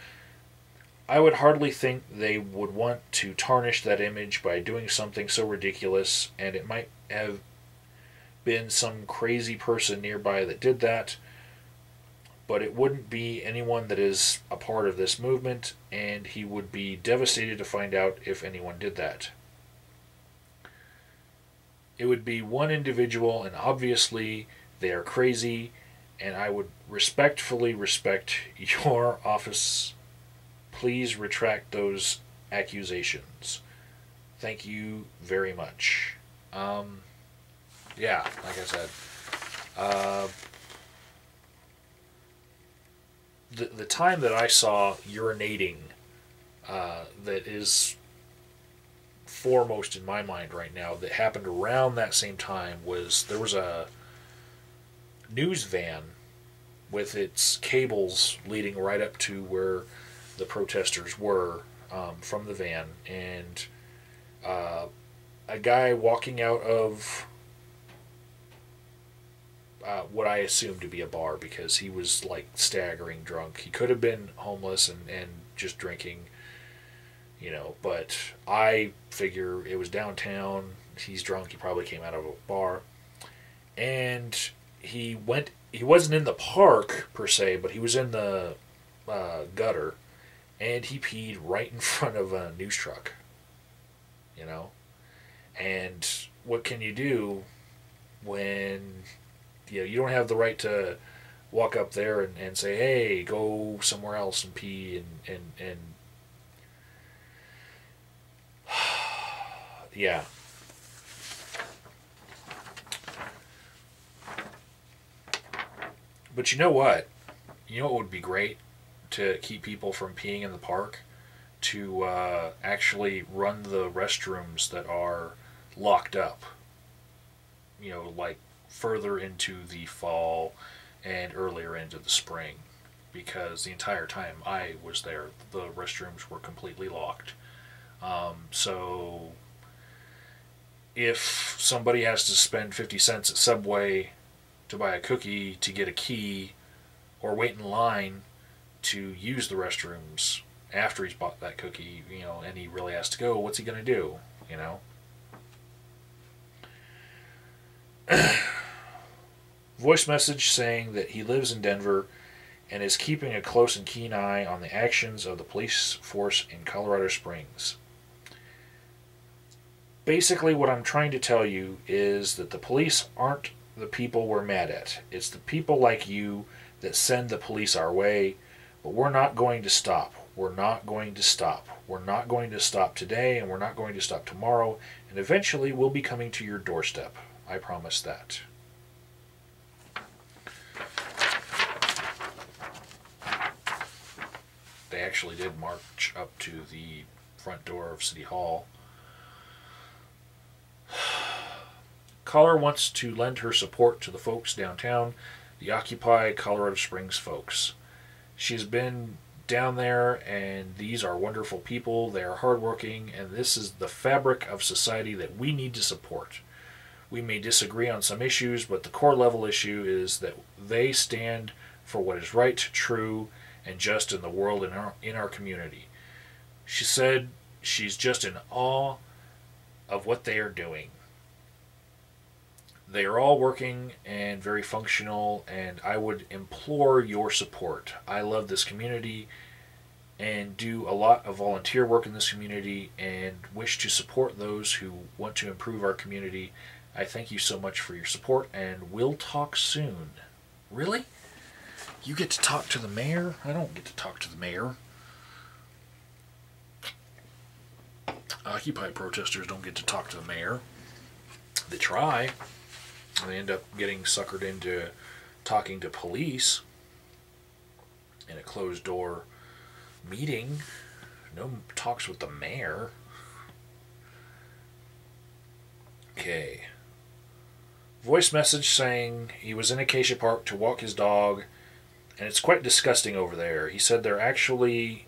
A: I would hardly think they would want to tarnish that image by doing something so ridiculous, and it might have been some crazy person nearby that did that, but it wouldn't be anyone that is a part of this movement, and he would be devastated to find out if anyone did that. It would be one individual, and obviously they are crazy, and I would respectfully respect your office. Please retract those accusations. Thank you very much. Yeah, like I said, the time that I saw urinating that is foremost in my mind right now that happened around that same time was there was a news van with its cables leading right up to where the protesters were from the van, and a guy walking out of what I assumed to be a bar, because he was like staggering drunk. He could have been homeless and just drinking, you know, but I figure it was downtown. He's drunk. He probably came out of a bar. And he wasn't in the park per se, but he was in the gutter, and he peed right in front of a news truck, you know. And what can you do when you don't have the right to walk up there and say, hey, go somewhere else and pee and yeah. But you know what? You know what would be great to keep people from peeing in the park? To actually run the restrooms that are locked up. You know, like further into the fall and earlier into the spring. Because the entire time I was there, the restrooms were completely locked. So if somebody has to spend 50 cents at Subway to buy a cookie to get a key, or wait in line to use the restrooms after he's bought that cookie, you know, and he really has to go, what's he going to do, you know? Voice message saying that he lives in Denver and is keeping a close and keen eye on the actions of the police force in Colorado Springs. Basically, what I'm trying to tell you is that the police aren't the people we're mad at. It's the people like you that send the police our way, but we're not going to stop. We're not going to stop. We're not going to stop today, and we're not going to stop tomorrow, and eventually we'll be coming to your doorstep. I promise that. They actually did march up to the front door of City Hall. Caller wants to lend her support to the folks downtown, the Occupy Colorado Springs folks. She's been down there, and these are wonderful people. They are hardworking, and this is the fabric of society that we need to support. We may disagree on some issues, but the core level issue is that they stand for what is right, true, and just in the world, in our community. She said she's just in awe of what they are doing. They are all working and very functional, and I would implore your support. I love this community and do a lot of volunteer work in this community and wish to support those who want to improve our community. I thank you so much for your support, and we'll talk soon. Really? You get to talk to the mayor? I don't get to talk to the mayor. Occupy protesters don't get to talk to the mayor. They try. They end up getting suckered into talking to police in a closed-door meeting. No talks with the mayor. Okay. Voice message saying he was in Acacia Park to walk his dog, and it's quite disgusting over there. He said they actually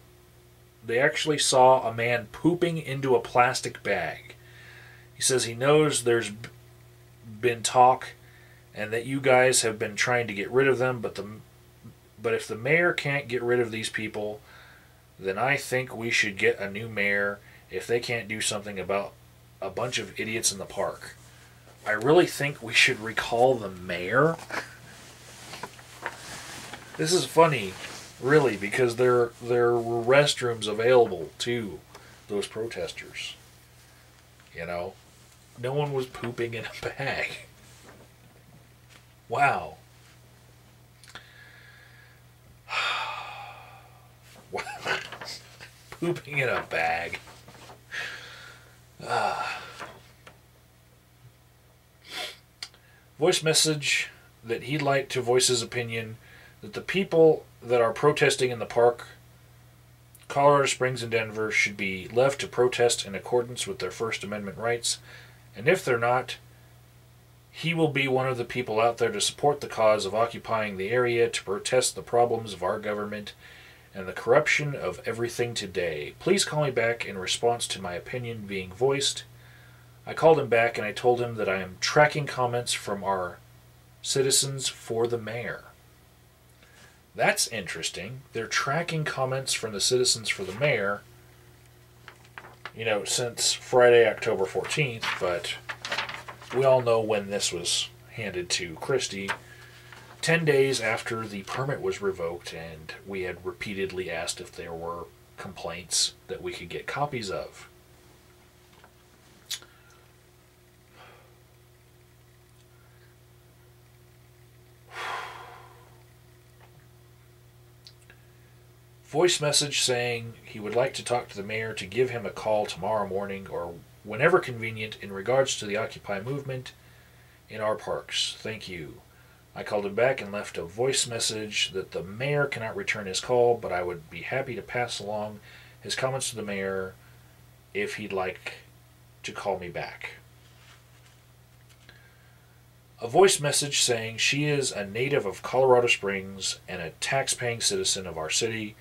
A: saw a man pooping into a plastic bag. He says he knows there's been talk and that you guys have been trying to get rid of them, but if the mayor can't get rid of these people, then I think we should get a new mayor if they can't do something about a bunch of idiots in the park. I really think we should recall the mayor. This is funny, really, because there were restrooms available to those protesters. You know? No one was pooping in a bag. Wow. Pooping in a bag. Voice message that he'd like to voice his opinion that the people that are protesting in the park, Colorado Springs and Denver, should be left to protest in accordance with their First Amendment rights. And if they're not, he will be one of the people out there to support the cause of occupying the area, to protest the problems of our government and the corruption of everything today. Please call me back in response to my opinion being voiced. I called him back and I told him that I am tracking comments from our citizens for the mayor. That's interesting. They're tracking comments from the citizens for the mayor, you know, since Friday, October 14th, but we all know when this was handed to Christie. 10 days after the permit was revoked, and we had repeatedly asked if there were complaints that we could get copies of. Voice message saying he would like to talk to the mayor to give him a call tomorrow morning or whenever convenient in regards to the Occupy movement in our parks. Thank you. I called him back and left a voice message that the mayor cannot return his call, but I would be happy to pass along his comments to the mayor if he'd like to call me back. A voice message saying she is a native of Colorado Springs and a tax-paying citizen of our city,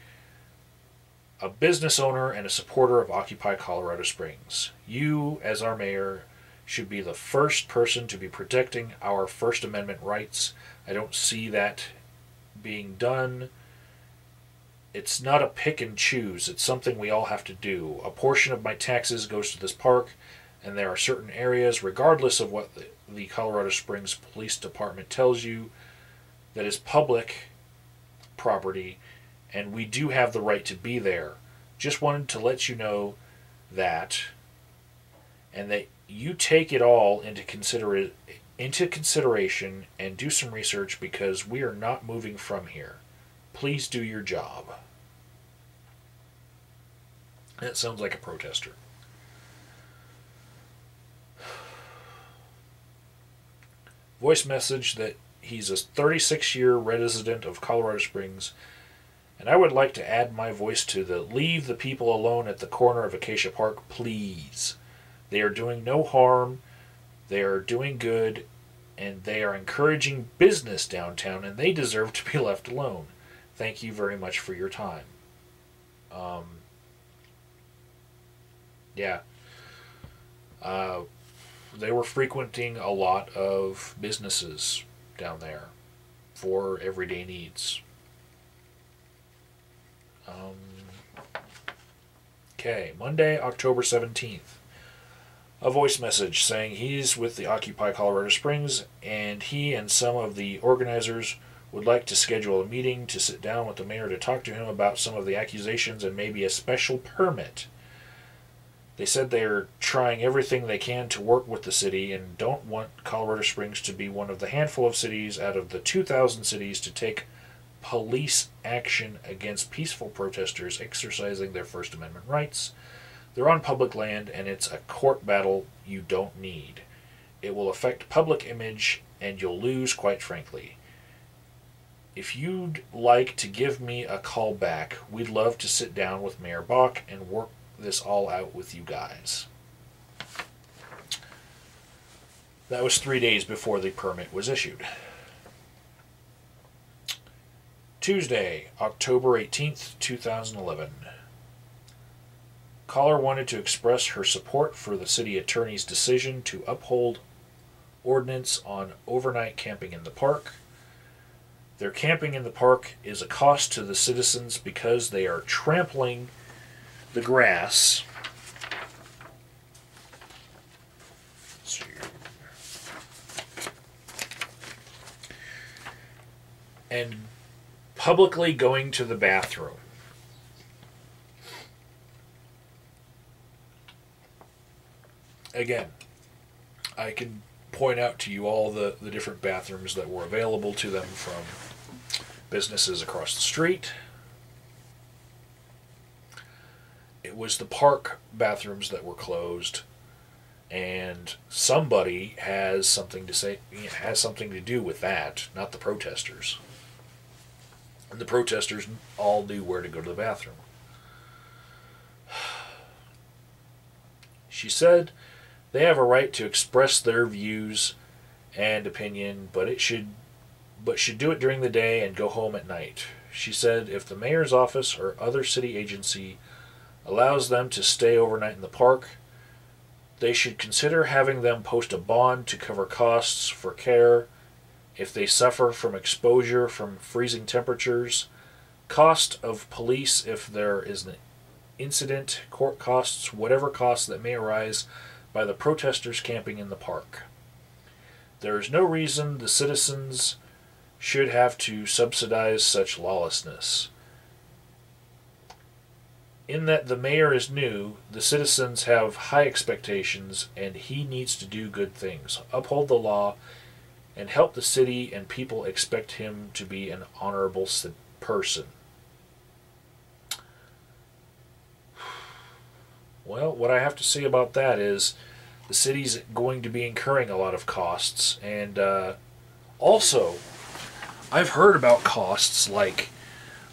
A: a business owner and a supporter of Occupy Colorado Springs. You, as our mayor, should be the first person to be protecting our First Amendment rights. I don't see that being done. It's not a pick and choose. It's something we all have to do. A portion of my taxes goes to this park, and there are certain areas, regardless of what the Colorado Springs Police Department tells you, that is public property, and we do have the right to be there. Just wanted to let you know that, and that you take it all into consideration and do some research, because we are not moving from here. Please do your job. That sounds like a protester. Voice message that he's a 36-year resident of Colorado Springs, and I would like to add my voice to the leave the people alone at the corner of Acacia Park, please. They are doing no harm, they are doing good, and they are encouraging business downtown, and they deserve to be left alone. Thank you very much for your time. Yeah. They were frequenting a lot of businesses down there for everyday needs. Okay, Monday, October 17th. A voice message saying he's with the Occupy Colorado Springs, and he and some of the organizers would like to schedule a meeting to sit down with the mayor to talk to him about some of the accusations and maybe a special permit. They said they're trying everything they can to work with the city and don't want Colorado Springs to be one of the handful of cities out of the 2,000 cities to take police action against peaceful protesters exercising their First Amendment rights. They're on public land, and it's a court battle you don't need. It will affect public image, and you'll lose, quite frankly. If you'd like to give me a call back, we'd love to sit down with Mayor Bach and work this all out with you guys. That was 3 days before the permit was issued. Tuesday, October 18th, 2011. Caller wanted to express her support for the city attorney's decision to uphold ordinance on overnight camping in the park. Their camping in the park is a cost to the citizens because they are trampling the grass. Let's see here. And publicly going to the bathroom. Again, I can point out to you all the different bathrooms that were available to them from businesses across the street. It was the park bathrooms that were closed, and somebody has something to say, has something to do with that, not the protesters. And the protesters all knew where to go to the bathroom. She said they have a right to express their views and opinion, but should do it during the day and go home at night. She said if the mayor's office or other city agency allows them to stay overnight in the park, they should consider having them post a bond to cover costs for care if they suffer from exposure from freezing temperatures, cost of police if there is an incident, court costs, whatever costs that may arise by the protesters camping in the park. There is no reason the citizens should have to subsidize such lawlessness. In that the mayor is new, the citizens have high expectations, and he needs to do good things, uphold the law, and help the city, and people expect him to be an honorable person. Well, what I have to say about that is the city's going to be incurring a lot of costs, and also I've heard about costs like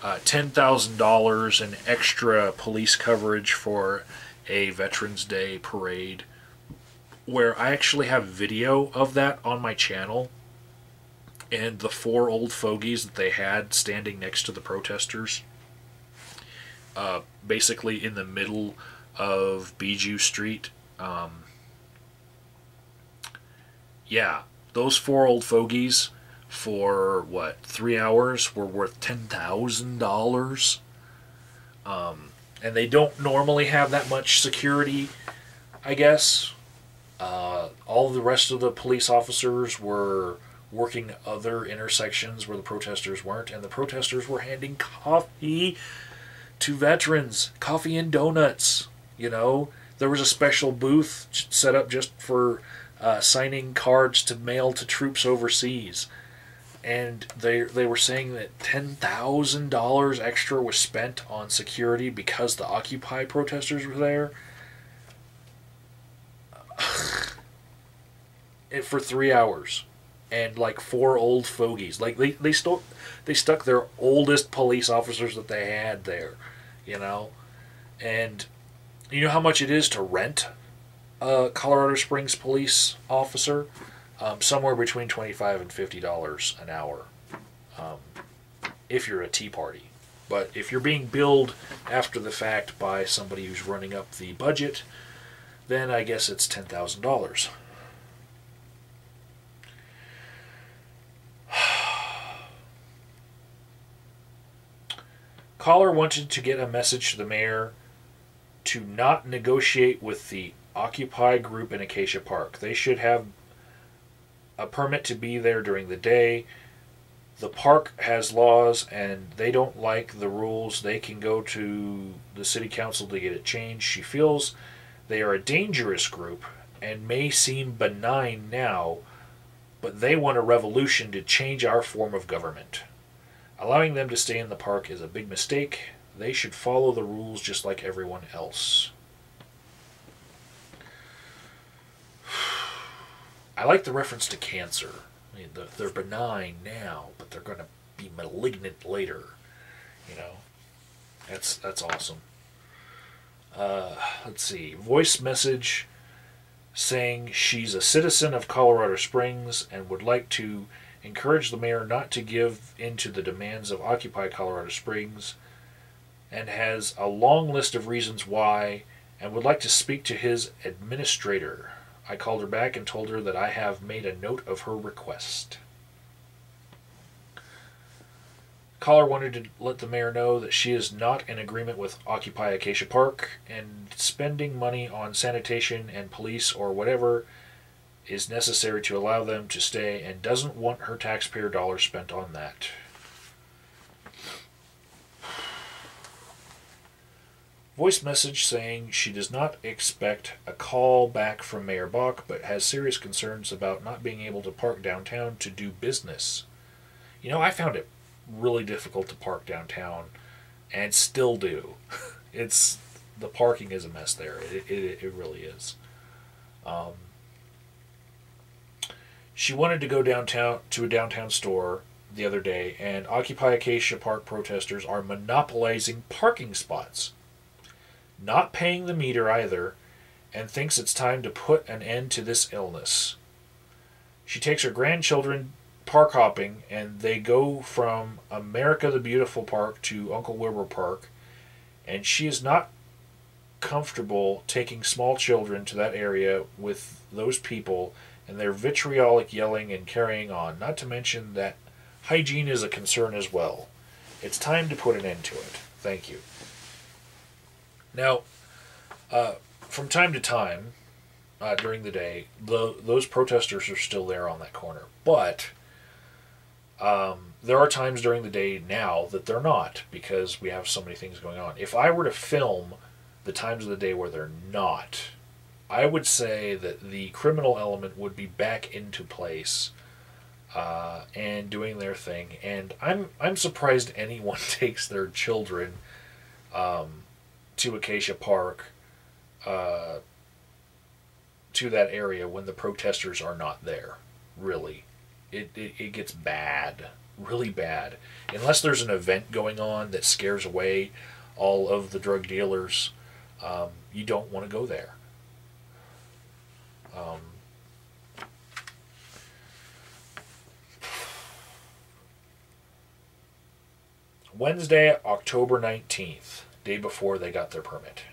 A: $10,000 in extra police coverage for a Veterans Day parade, where I actually have video of that on my channel, and the four old fogies that they had standing next to the protesters, basically in the middle of Bijou Street. Yeah, those four old fogies for what, 3 hours were worth $10,000. And they don't normally have that much security, I guess. All the rest of the police officers were working other intersections where the protesters weren't, and the protesters were handing coffee to veterans, coffee and donuts. You know, there was a special booth set up just for signing cards to mail to troops overseas. And they were saying that $10,000 extra was spent on security because the Occupy protesters were there. For 3 hours. And like four old fogies. Like they stuck their oldest police officers that they had there. You know? And you know how much it is to rent a Colorado Springs police officer? Somewhere between $25 and $50 an hour, if you're a Tea Party. But if you're being billed after the fact by somebody who's running up the budget, then I guess it's $10,000. Caller wanted to get a message to the mayor to not negotiate with the Occupy group in Acacia Park. They should have a permit to be there during the day. The park has laws and they don't like the rules. They can go to the city council to get it changed. She feels they are a dangerous group and may seem benign now, but they want a revolution to change our form of government. Allowing them to stay in the park is a big mistake. They should follow the rules just like everyone else. I like the reference to cancer. I mean, they're benign now, but they're going to be malignant later. You know, that's awesome. Let's see. Voice message saying she's a citizen of Colorado Springs and would like to encourage the mayor not to give in to the demands of Occupy Colorado Springs, and has a long list of reasons why, and would like to speak to his administrator. I called her back and told her that I have made a note of her request. Caller wanted to let the mayor know that she is not in agreement with Occupy Acacia Park, and spending money on sanitation and police or whatever is necessary to allow them to stay, and doesn't want her taxpayer dollars spent on that. Voice message saying she does not expect a call back from Mayor Bach, but has serious concerns about not being able to park downtown to do business. You know, I found it really difficult to park downtown, and still do. The parking is a mess there. It really is. She wanted to go downtown to a downtown store the other day, and Occupy Acacia Park protesters are monopolizing parking spots. Not paying the meter either, and thinks it's time to put an end to this illness. She takes her grandchildren park hopping, and they go from America the Beautiful Park to Uncle Wilbur Park, and she is not comfortable taking small children to that area with those people and their vitriolic yelling and carrying on, not to mention that hygiene is a concern as well. It's time to put an end to it. Thank you. Now, from time to time, during the day, those protesters are still there on that corner. But there are times during the day now that they're not, because we have so many things going on. If I were to film the times of the day where they're not, I would say that the criminal element would be back into place and doing their thing. And I'm surprised anyone takes their children to Acacia Park, to that area when the protesters are not there. Really, it gets bad really bad. Unless there's an event going on that scares away all of the drug dealers, you don't want to go there. Um, Wednesday, October 19th, day before they got their permit.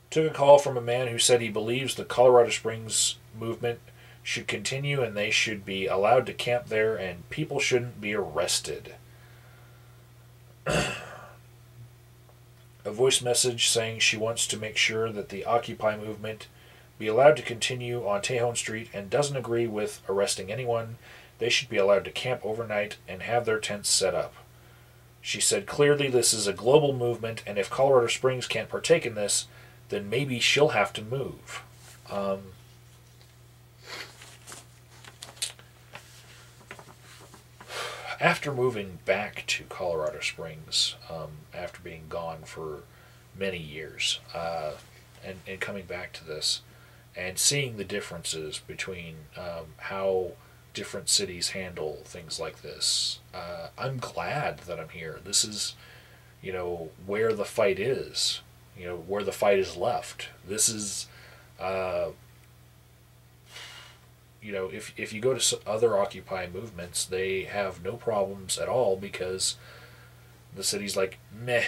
A: Took a call from a man who said he believes the Colorado Springs movement should continue and they should be allowed to camp there and people shouldn't be arrested. A voice message saying she wants to make sure that the Occupy movement be allowed to continue on Tejon Street and doesn't agree with arresting anyone. They should be allowed to camp overnight and have their tents set up. She said clearly this is a global movement, and if Colorado Springs can't partake in this, then maybe she'll have to move. After moving back to Colorado Springs, after being gone for many years, and coming back to this, and seeing the differences between how different cities handle things like this, I'm glad that I'm here. This is, where the fight is, where the fight is left. This is, if you go to other Occupy movements, they have no problems at all because the city's like, meh,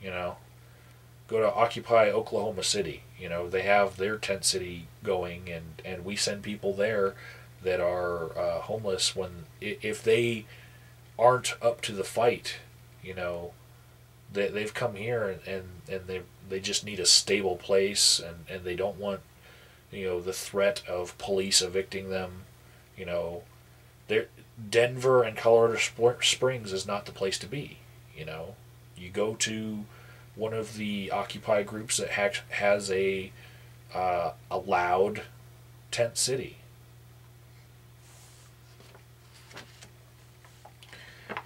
A: Go to Occupy Oklahoma City. They have their tent city going, and we send people there that are homeless if they aren't up to the fight, they've come here and they just need a stable place, and they don't want the threat of police evicting them. Denver and Colorado Springs is not the place to be. You go to one of the Occupy groups that has a loud tent city.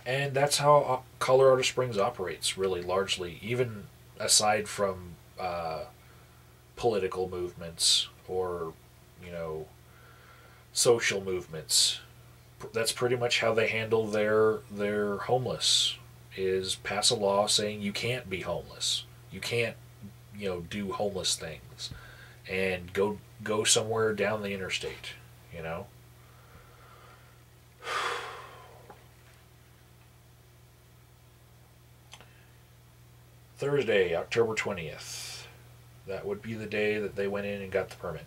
A: And that's how Colorado Springs operates, really, largely, even aside from political movements or, social movements. That's pretty much how they handle their homeless, is pass a law saying you can't be homeless. You can't, do homeless things. And go somewhere down the interstate, Thursday, October 20th. That would be the day that they went in and got the permit.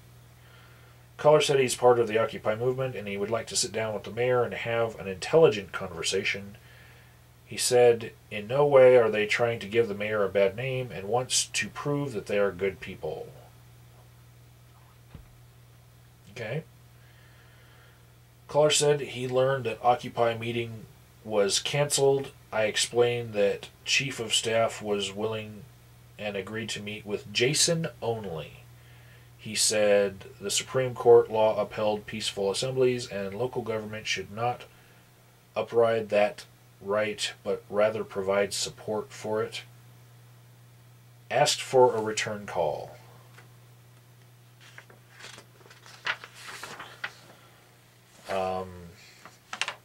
A: Caller said he's part of the Occupy movement and he would like to sit down with the mayor and have an intelligent conversation. He said in no way are they trying to give the mayor a bad name and wants to prove that they are good people. Okay. Caller said he learned that Occupy meeting was canceled. I explained that Chief of Staff was willing and agreed to meet with Jason only. He said the Supreme Court law upheld peaceful assemblies and local government should not upride that right, but rather provide support for it. Asked for a return call.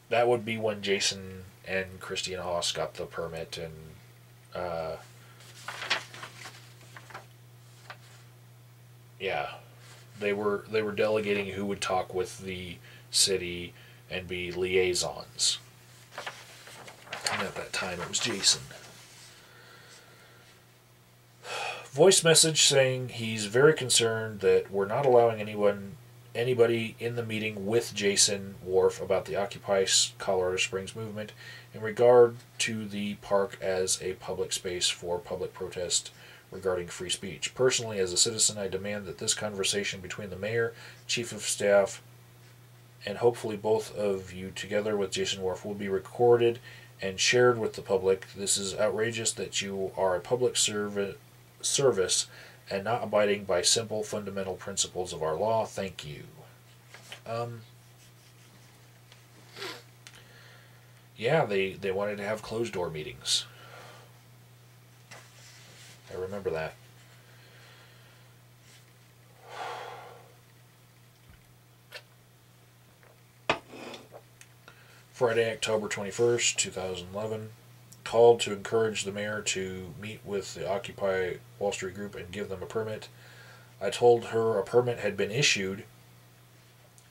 A: That would be when Jason and Christian Haas got the permit, and they were delegating who would talk with the city and be liaisons. And at that time, it was Jason. Voice message saying he's very concerned that we're not allowing anybody in the meeting with Jason Wharf about the Occupy Colorado Springs movement in regard to the park as a public space for public protest regarding free speech. Personally, as a citizen, I demand that this conversation between the mayor, chief of staff, and hopefully both of you together with Jason Wharf will be recorded and shared with the public. This is outrageous that you are a public service and not abiding by simple fundamental principles of our law. Thank you. They wanted to have closed door meetings. I remember that. Friday, October 21st, 2011. Called to encourage the mayor to meet with the Occupy Wall Street group and give them a permit. I told her a permit had been issued,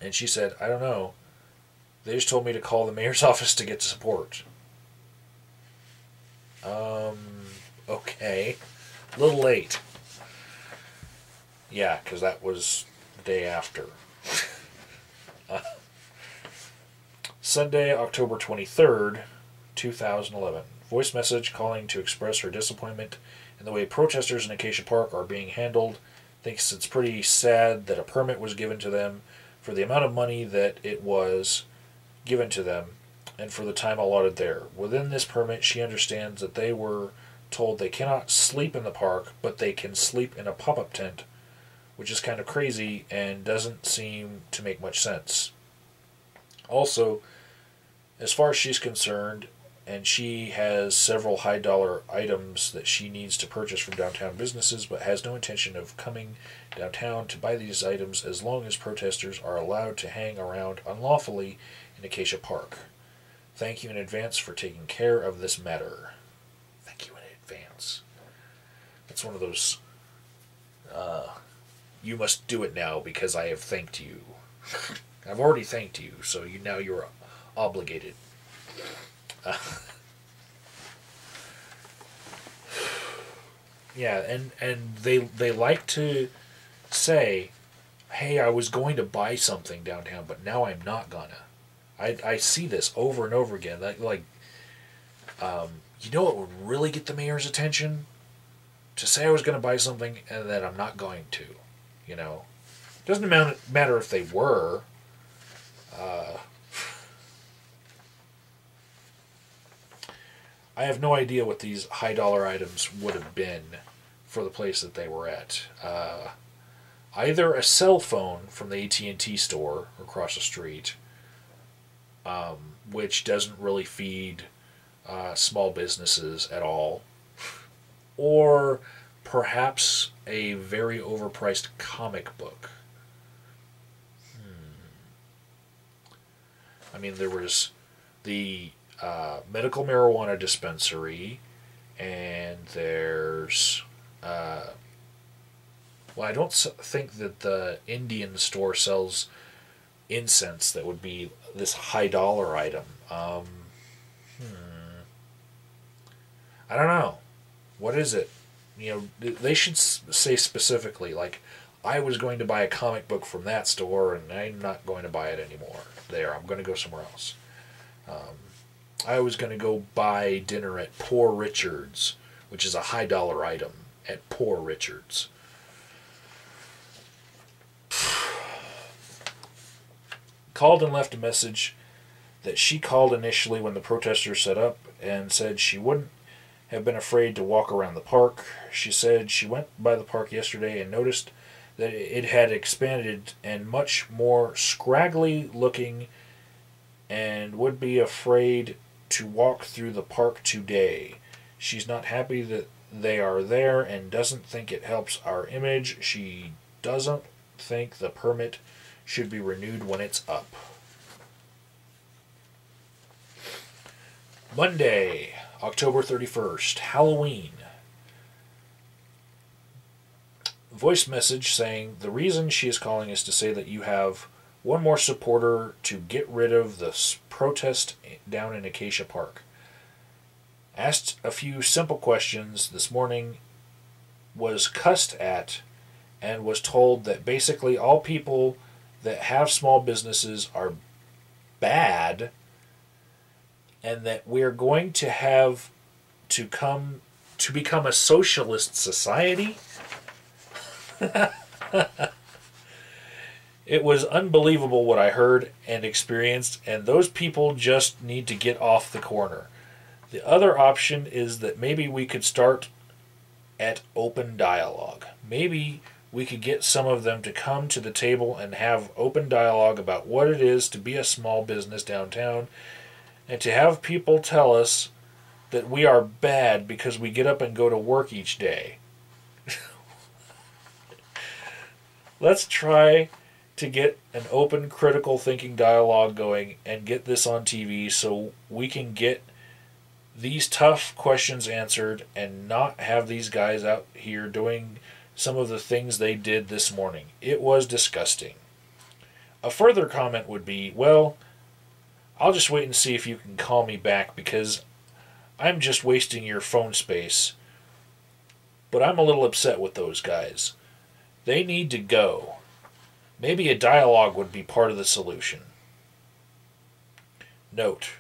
A: and she said, I don't know. They just told me to call the mayor's office to get support. Okay. A little late. Yeah, because that was the day after. Sunday, October 23rd, 2011. Voice message calling to express her disappointment in the way protesters in Acacia Park are being handled. Thinks it's pretty sad that a permit was given to them for the amount of money that it was given to them and for the time allotted there. Within this permit, she understands that they were told they cannot sleep in the park, but they can sleep in a pop-up tent, which is kind of crazy and doesn't seem to make much sense. Also, as far as she's concerned, and she has several high-dollar items that she needs to purchase from downtown businesses, but has no intention of coming downtown to buy these items as long as protesters are allowed to hang around unlawfully in Acacia Park. Thank you in advance for taking care of this matter. Thank you in advance. That's one of those, you must do it now because I have thanked you. I've already thanked you, so now you're obligated. Yeah, and they like to say, hey, I was going to buy something downtown, but now I'm not gonna. I see this over and over again. You know what would really get the mayor's attention? To say I was going to buy something and that I'm not going to. You know? Doesn't matter if they were. I have no idea what these high-dollar items would have been for the place that they were at. Either a cell phone from the AT&T store across the street, which doesn't really feed small businesses at all, or perhaps a very overpriced comic book. I mean, there was the medical marijuana dispensary, and there's well, I don't think that the Indian store sells incense that would be this high dollar item. I don't know. What is it? You know, they should say specifically, like, I was going to buy a comic book from that store, and I'm not going to buy it anymore. There, I'm going to go somewhere else. I was going to go buy dinner at Poor Richard's, which is a high dollar item at Poor Richard's. Called and left a message that she called initially when the protesters set up and said she wouldn't have been afraid to walk around the park. She said she went by the park yesterday and noticed that it had expanded and much more scraggly looking and would be afraid to walk through the park today. She's not happy that they are there and doesn't think it helps our image. She doesn't think the permit should be renewed when it's up. Monday, October 31st, Halloween. Voice message saying the reason she is calling is to say that you have one more supporter to get rid of the protest down in Acacia Park. Asked a few simple questions this morning, was cussed at, and was told that basically all people that have small businesses are bad, and that we're going to have to come to become a socialist society. It was unbelievable what I heard and experienced, and those people just need to get off the corner. The other option is that maybe we could start at open dialogue. Maybe we could get some of them to come to the table and have open dialogue about what it is to be a small business downtown, and to have people tell us that we are bad because we get up and go to work each day. Let's try to get an open, critical thinking dialogue going and get this on TV so we can get these tough questions answered and not have these guys out here doing some of the things they did this morning. It was disgusting. A further comment would be, well, I'll just wait and see if you can call me back because I'm just wasting your phone space. But I'm a little upset with those guys. They need to go. Maybe a dialogue would be part of the solution. Note: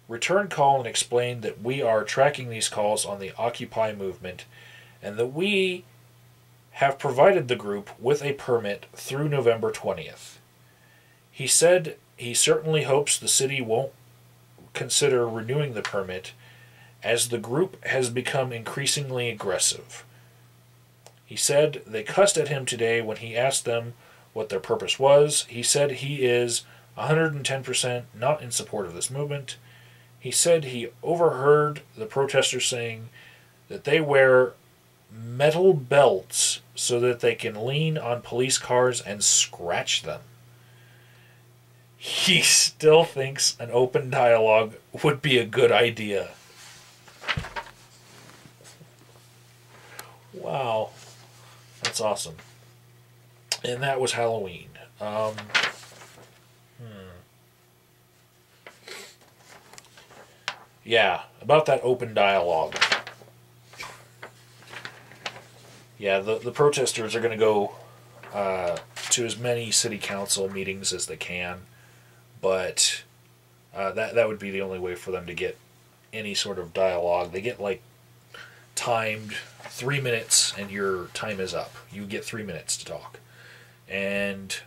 A: return call and explain that we are tracking these calls on the Occupy movement and that we have provided the group with a permit through November 20th. He said he certainly hopes the city won't consider renewing the permit as the group has become increasingly aggressive. He said they cussed at him today when he asked them what their purpose was. He said he is 110% not in support of this movement. He said he overheard the protesters saying that they wear metal belts so that they can lean on police cars and scratch them. He still thinks an open dialogue would be a good idea. Wow. That's awesome. And that was Halloween. Yeah, about that open dialogue. Yeah, the protesters are going to go to as many city council meetings as they can, but that would be the only way for them to get any sort of dialogue. They get like timed 3 minutes and your time is up. You get 3 minutes to talk. And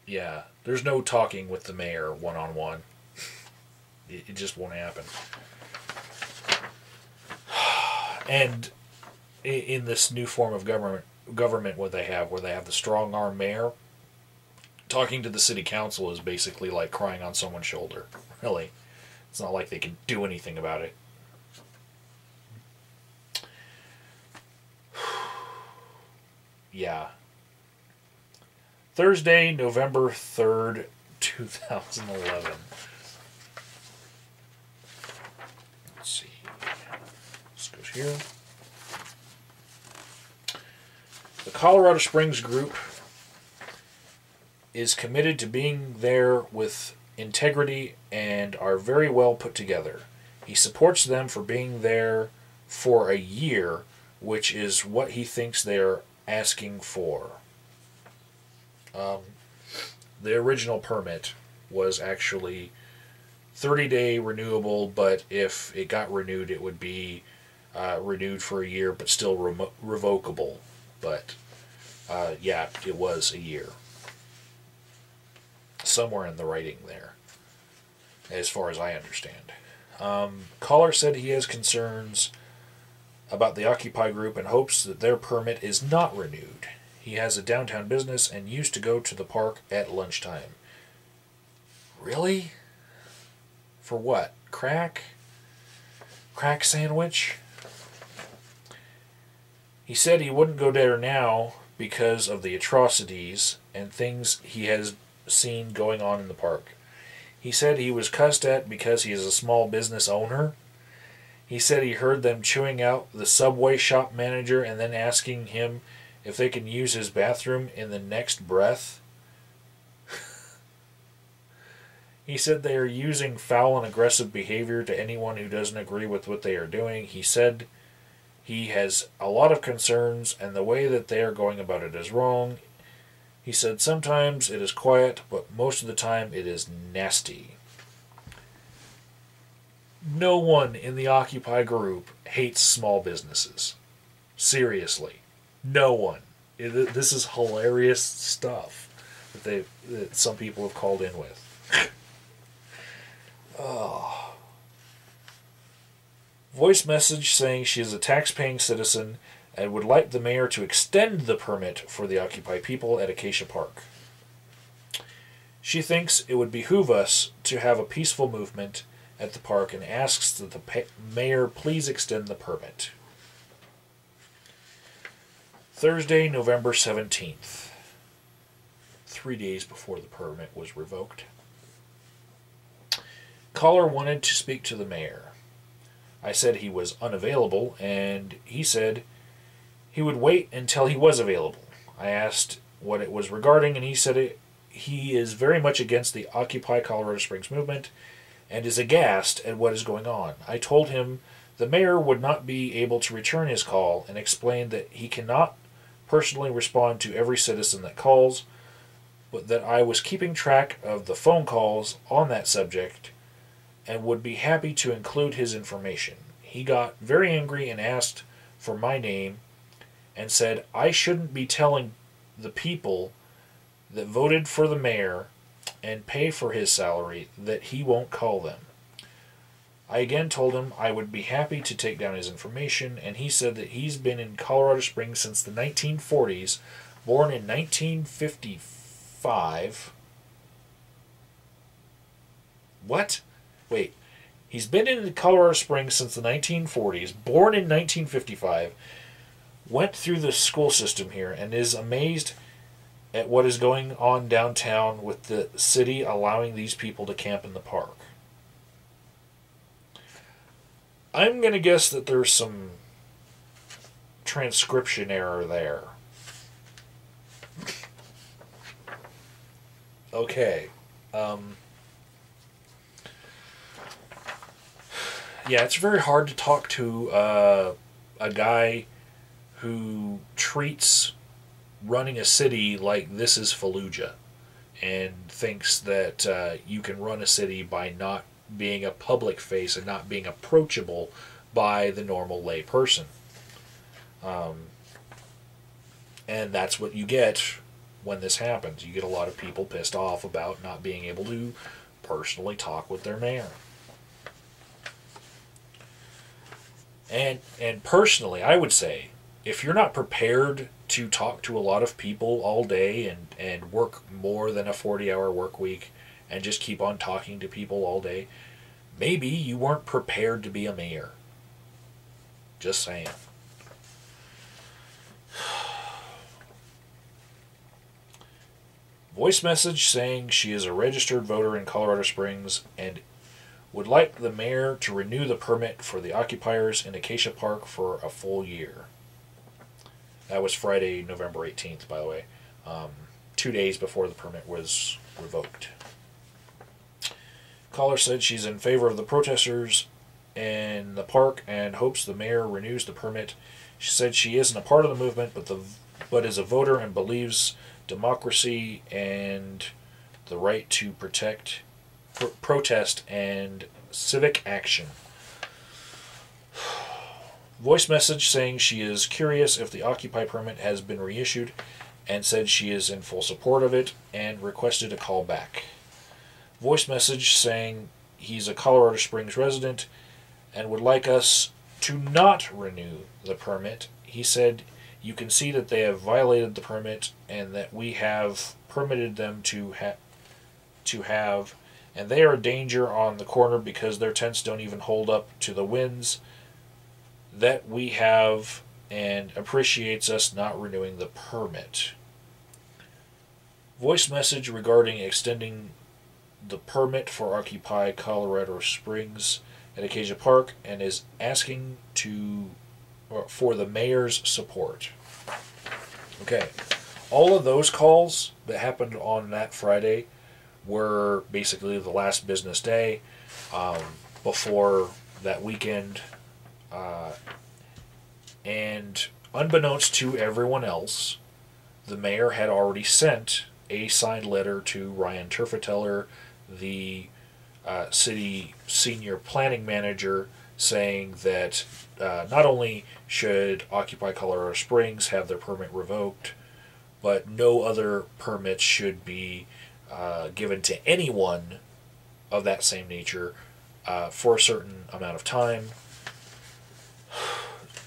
A: yeah, there's no talking with the mayor one-on-one. It just won't happen. And in this new form of government what they have, where they have the strong-arm mayor, talking to the city council is basically like crying on someone's shoulder. Really. It's not like they can do anything about it. Yeah. Thursday, November 3rd, 2011. Let's see. This goes here. The Colorado Springs group is committed to being there with integrity and are very well put together. He supports them for being there for a year, which is what he thinks they're asking for. The original permit was actually 30-day renewable, but if it got renewed, it would be renewed for a year, but still revocable. But yeah, it was a year. Somewhere in the writing there, as far as I understand. Caller said he has concerns about the Occupy group and hopes that their permit is not renewed. He has a downtown business and used to go to the park at lunchtime. Really? For what? Crack? Crack sandwich? He said he wouldn't go there now because of the atrocities and things he has seen going on in the park. He said he was cussed at because he is a small business owner. He said he heard them chewing out the Subway shop manager and then asking him if they can use his bathroom in the next breath. He said they are using foul and aggressive behavior to anyone who doesn't agree with what they are doing. He said he has a lot of concerns and the way that they are going about it is wrong. He said sometimes it is quiet, but most of the time it is nasty. No one in the Occupy group hates small businesses. Seriously. No one. This is hilarious stuff that some people have called in with. Oh. Voice message saying she is a tax-paying citizen and would like the mayor to extend the permit for the Occupy people at Acacia Park. She thinks it would behoove us to have a peaceful movement at the park and asks that the mayor please extend the permit. Thursday, November 17th. 3 days before the permit was revoked. Caller wanted to speak to the mayor. I said he was unavailable, and he said he would wait until he was available. I asked what it was regarding, and he said he is very much against the Occupy Colorado Springs movement and is aghast at what is going on. I told him the mayor would not be able to return his call and explained that he cannot personally respond to every citizen that calls, but that I was keeping track of the phone calls on that subject and would be happy to include his information. He got very angry and asked for my name and said I shouldn't be telling the people that voted for the mayor and pay for his salary that he won't call them. I again told him I would be happy to take down his information, and he said that he's been in Colorado Springs since the 1940s, born in 1955. What? Wait. He's been in Colorado Springs since the 1940s, born in 1955, went through the school system here, and is amazed at what is going on downtown with the city allowing these people to camp in the park. I'm going to guess that there's some transcription error there. Okay. Yeah, it's very hard to talk to a guy who treats running a city like this is Fallujah and thinks that you can run a city by not being a public face and not being approachable by the normal lay person. And that's what you get when this happens. You get a lot of people pissed off about not being able to personally talk with their mayor. And personally, I would say, if you're not prepared to talk to a lot of people all day and work more than a 40-hour work week and just keep on talking to people all day, maybe you weren't prepared to be a mayor. Just saying. Voice message saying she is a registered voter in Colorado Springs and would like the mayor to renew the permit for the occupiers in Acacia Park for a full year. That was Friday, November 18th, by the way. 2 days before the permit was revoked. Caller said she's in favor of the protesters in the park and hopes the mayor renews the permit. She said she isn't a part of the movement, but is a voter and believes democracy and the right to protest and civic action. Voice message saying she is curious if the Occupy permit has been reissued and said she is in full support of it and requested a call back. Voice message saying he's a Colorado Springs resident and would like us to not renew the permit. He said you can see that they have violated the permit and that we have permitted them to have, and they are a danger on the corner because their tents don't even hold up to the winds that we have, and appreciates us not renewing the permit. Voice message regarding extending the permit for Occupy Colorado Springs at Acacia Park and is asking for the mayor's support. Okay, all of those calls that happened on that Friday were basically the last business day before that weekend. And unbeknownst to everyone else, the mayor had already sent a signed letter to Ryan Turfateller, the city senior planning manager, saying that not only should Occupy Colorado Springs have their permit revoked, but no other permits should be given to anyone of that same nature for a certain amount of time.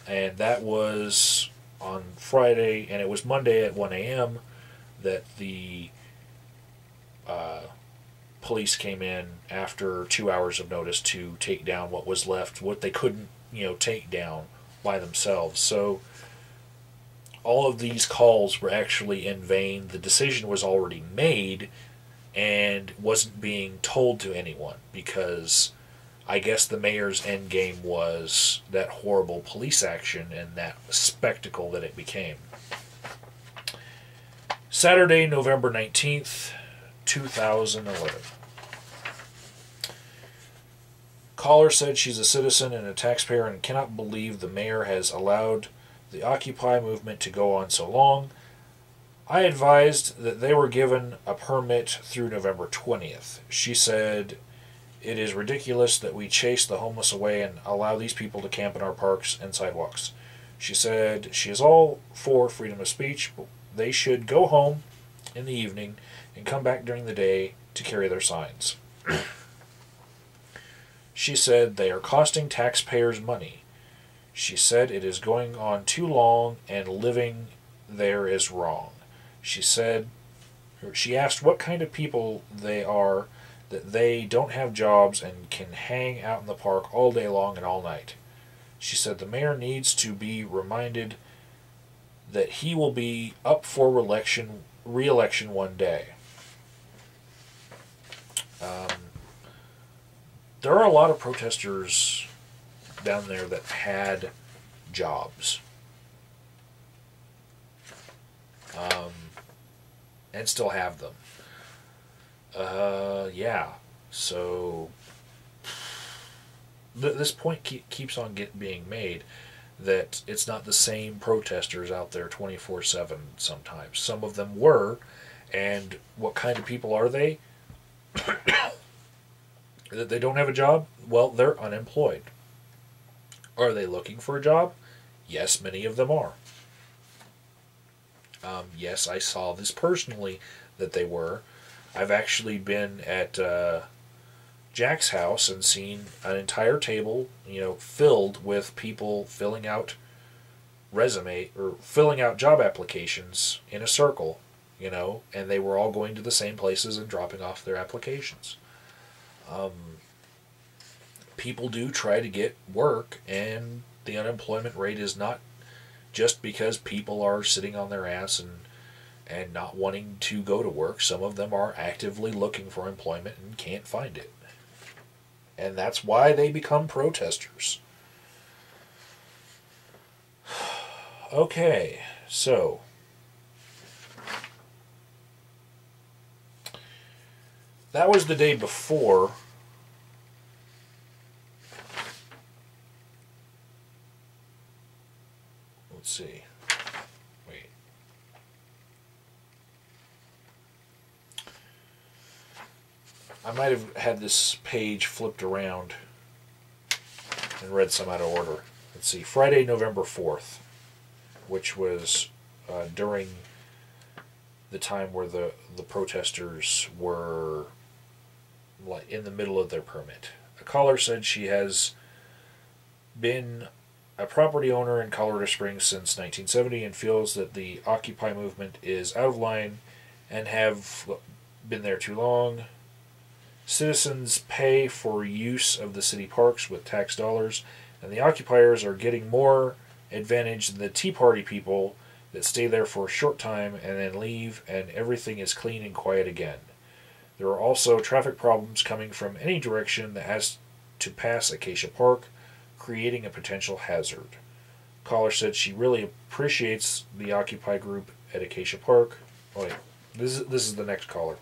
A: And that was on Friday, and it was Monday at 1 a.m. that the police came in after 2 hours of notice to take down what was left, what they couldn't, take down by themselves. So all of these calls were actually in vain. The decision was already made and wasn't being told to anyone because I guess the mayor's end game was that horrible police action and that spectacle that it became. Saturday, November 19th, 2011. Caller said she's a citizen and a taxpayer and cannot believe the mayor has allowed the Occupy movement to go on so long. I advised that they were given a permit through November 20th. She said, "It is ridiculous that we chase the homeless away and allow these people to camp in our parks and sidewalks." She said she is all for freedom of speech, but they should go home in the evening and come back during the day to carry their signs. She said they are costing taxpayers money. She said it is going on too long and living there is wrong. She asked what kind of people they are that they don't have jobs and can hang out in the park all day long and all night. She said the mayor needs to be reminded that he will be up for re-election one day. There are a lot of protesters down there that had jobs. And still have them. Yeah. So this point keeps on being made that it's not the same protesters out there 24/7 sometimes. Some of them were, and what kind of people are they? That they don't have a job? Well, they're unemployed. Are they looking for a job? Yes, many of them are. Yes, I saw this personally that they were. I've actually been at Jack's house and seen an entire table, filled with people filling out filling out job applications in a circle, and they were all going to the same places and dropping off their applications. People do try to get work, and the unemployment rate is not just because people are sitting on their ass and not wanting to go to work. Some of them are actively looking for employment and can't find it. And that's why they become protesters. Okay, so that was the day before. Let's see. Wait. I might have had this page flipped around and read some out of order. Let's see. Friday, November 4th, which was during the time where the protesters were in the middle of their permit. A caller said she has been a property owner in Colorado Springs since 1970 and feels that the Occupy movement is out of line and have been there too long. Citizens pay for use of the city parks with tax dollars, and the occupiers are getting more advantage than the Tea Party people that stay there for a short time and then leave, and everything is clean and quiet again. There are also traffic problems coming from any direction that has to pass Acacia Park, creating a potential hazard. Caller said she really appreciates the Occupy group at Acacia Park. Oh wait, this is the next caller.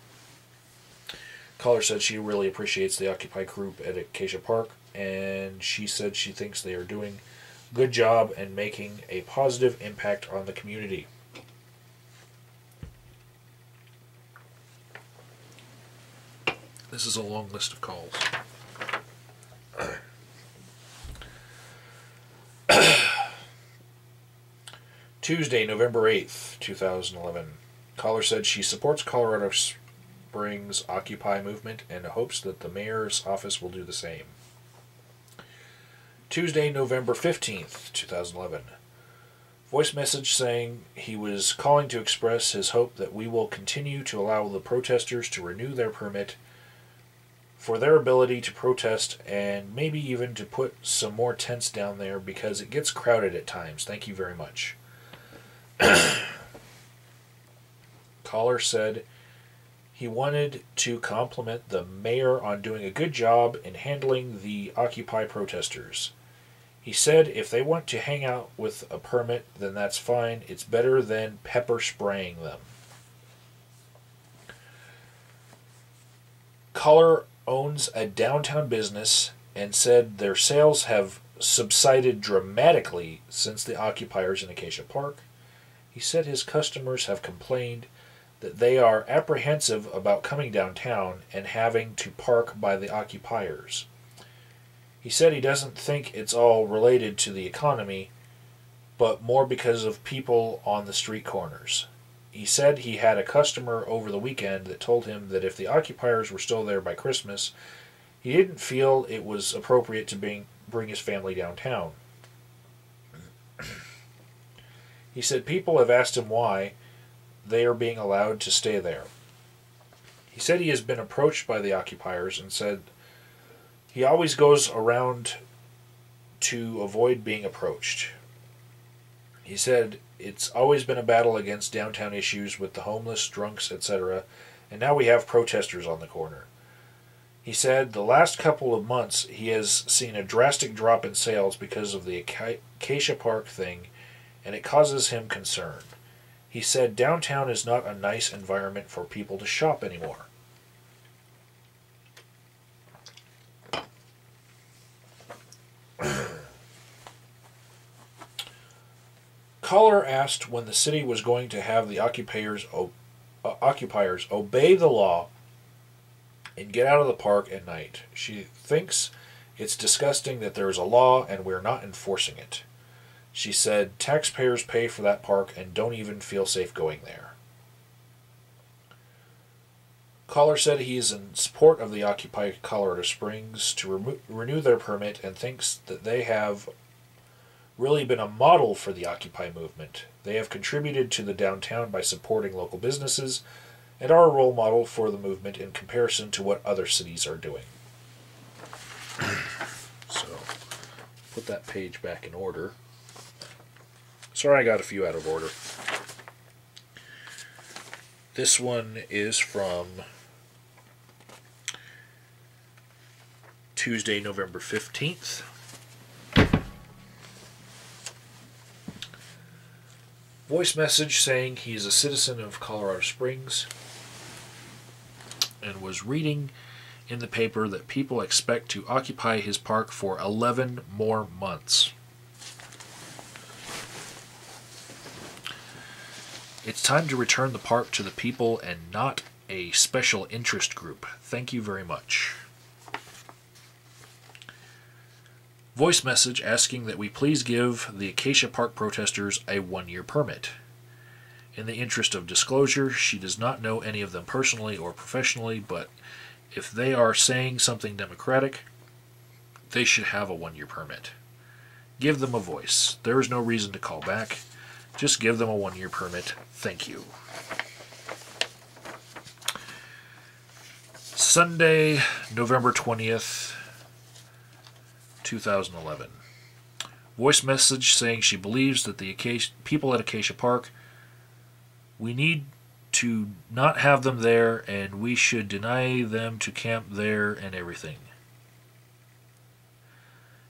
A: Caller said she really appreciates the Occupy group at Acacia Park, and she said she thinks they are doing a good job and making a positive impact on the community. This is a long list of calls. Tuesday, November 8th, 2011. Caller said she supports Colorado Springs Occupy movement and hopes that the mayor's office will do the same. Tuesday, November 15th, 2011. Voice message saying he was calling to express his hope that we will continue to allow the protesters to renew their permit for their ability to protest and maybe even to put some more tents down there because it gets crowded at times. Thank you very much. Caller said he wanted to compliment the mayor on doing a good job in handling the Occupy protesters. He said if they want to hang out with a permit, then that's fine. It's better than pepper spraying them. Caller owns a downtown business and said their sales have subsided dramatically since the occupiers in Acacia Park. He said his customers have complained that they are apprehensive about coming downtown and having to park by the occupiers. He said he doesn't think it's all related to the economy, but more because of people on the street corners. He said he had a customer over the weekend that told him that if the occupiers were still there by Christmas, he didn't feel it was appropriate to bring his family downtown. He said people have asked him why they are being allowed to stay there. He said he has been approached by the occupiers and said he always goes around to avoid being approached. He said it's always been a battle against downtown issues with the homeless, drunks, etc., and now we have protesters on the corner. He said the last couple of months he has seen a drastic drop in sales because of the Acacia Park thing, and it causes him concern. He said downtown is not a nice environment for people to shop anymore. Caller asked when the city was going to have the occupiers obey the law and get out of the park at night. She thinks it's disgusting that there is a law and we're not enforcing it. She said taxpayers pay for that park and don't even feel safe going there. Caller said he is in support of the Occupy Colorado Springs to renew their permit and thinks that they have really been a model for the Occupy movement. They have contributed to the downtown by supporting local businesses and are a role model for the movement in comparison to what other cities are doing. So, put that page back in order. Sorry I got a few out of order. This one is from Tuesday, November 15th. Voice message saying he is a citizen of Colorado Springs and was reading in the paper that people expect to occupy his park for 11 more months. It's time to return the park to the people and not a special interest group. Thank you very much. Voice message asking that we please give the Acacia Park protesters a 1-year permit. In the interest of disclosure, she does not know any of them personally or professionally, but if they are saying something democratic, they should have a 1-year permit. Give them a voice. There is no reason to call back. Just give them a 1-year permit. Thank you. Sunday, November 20th, 2011. Voice message saying she believes that the people at Acacia Park, we need to not have them there and we should deny them to camp there and everything.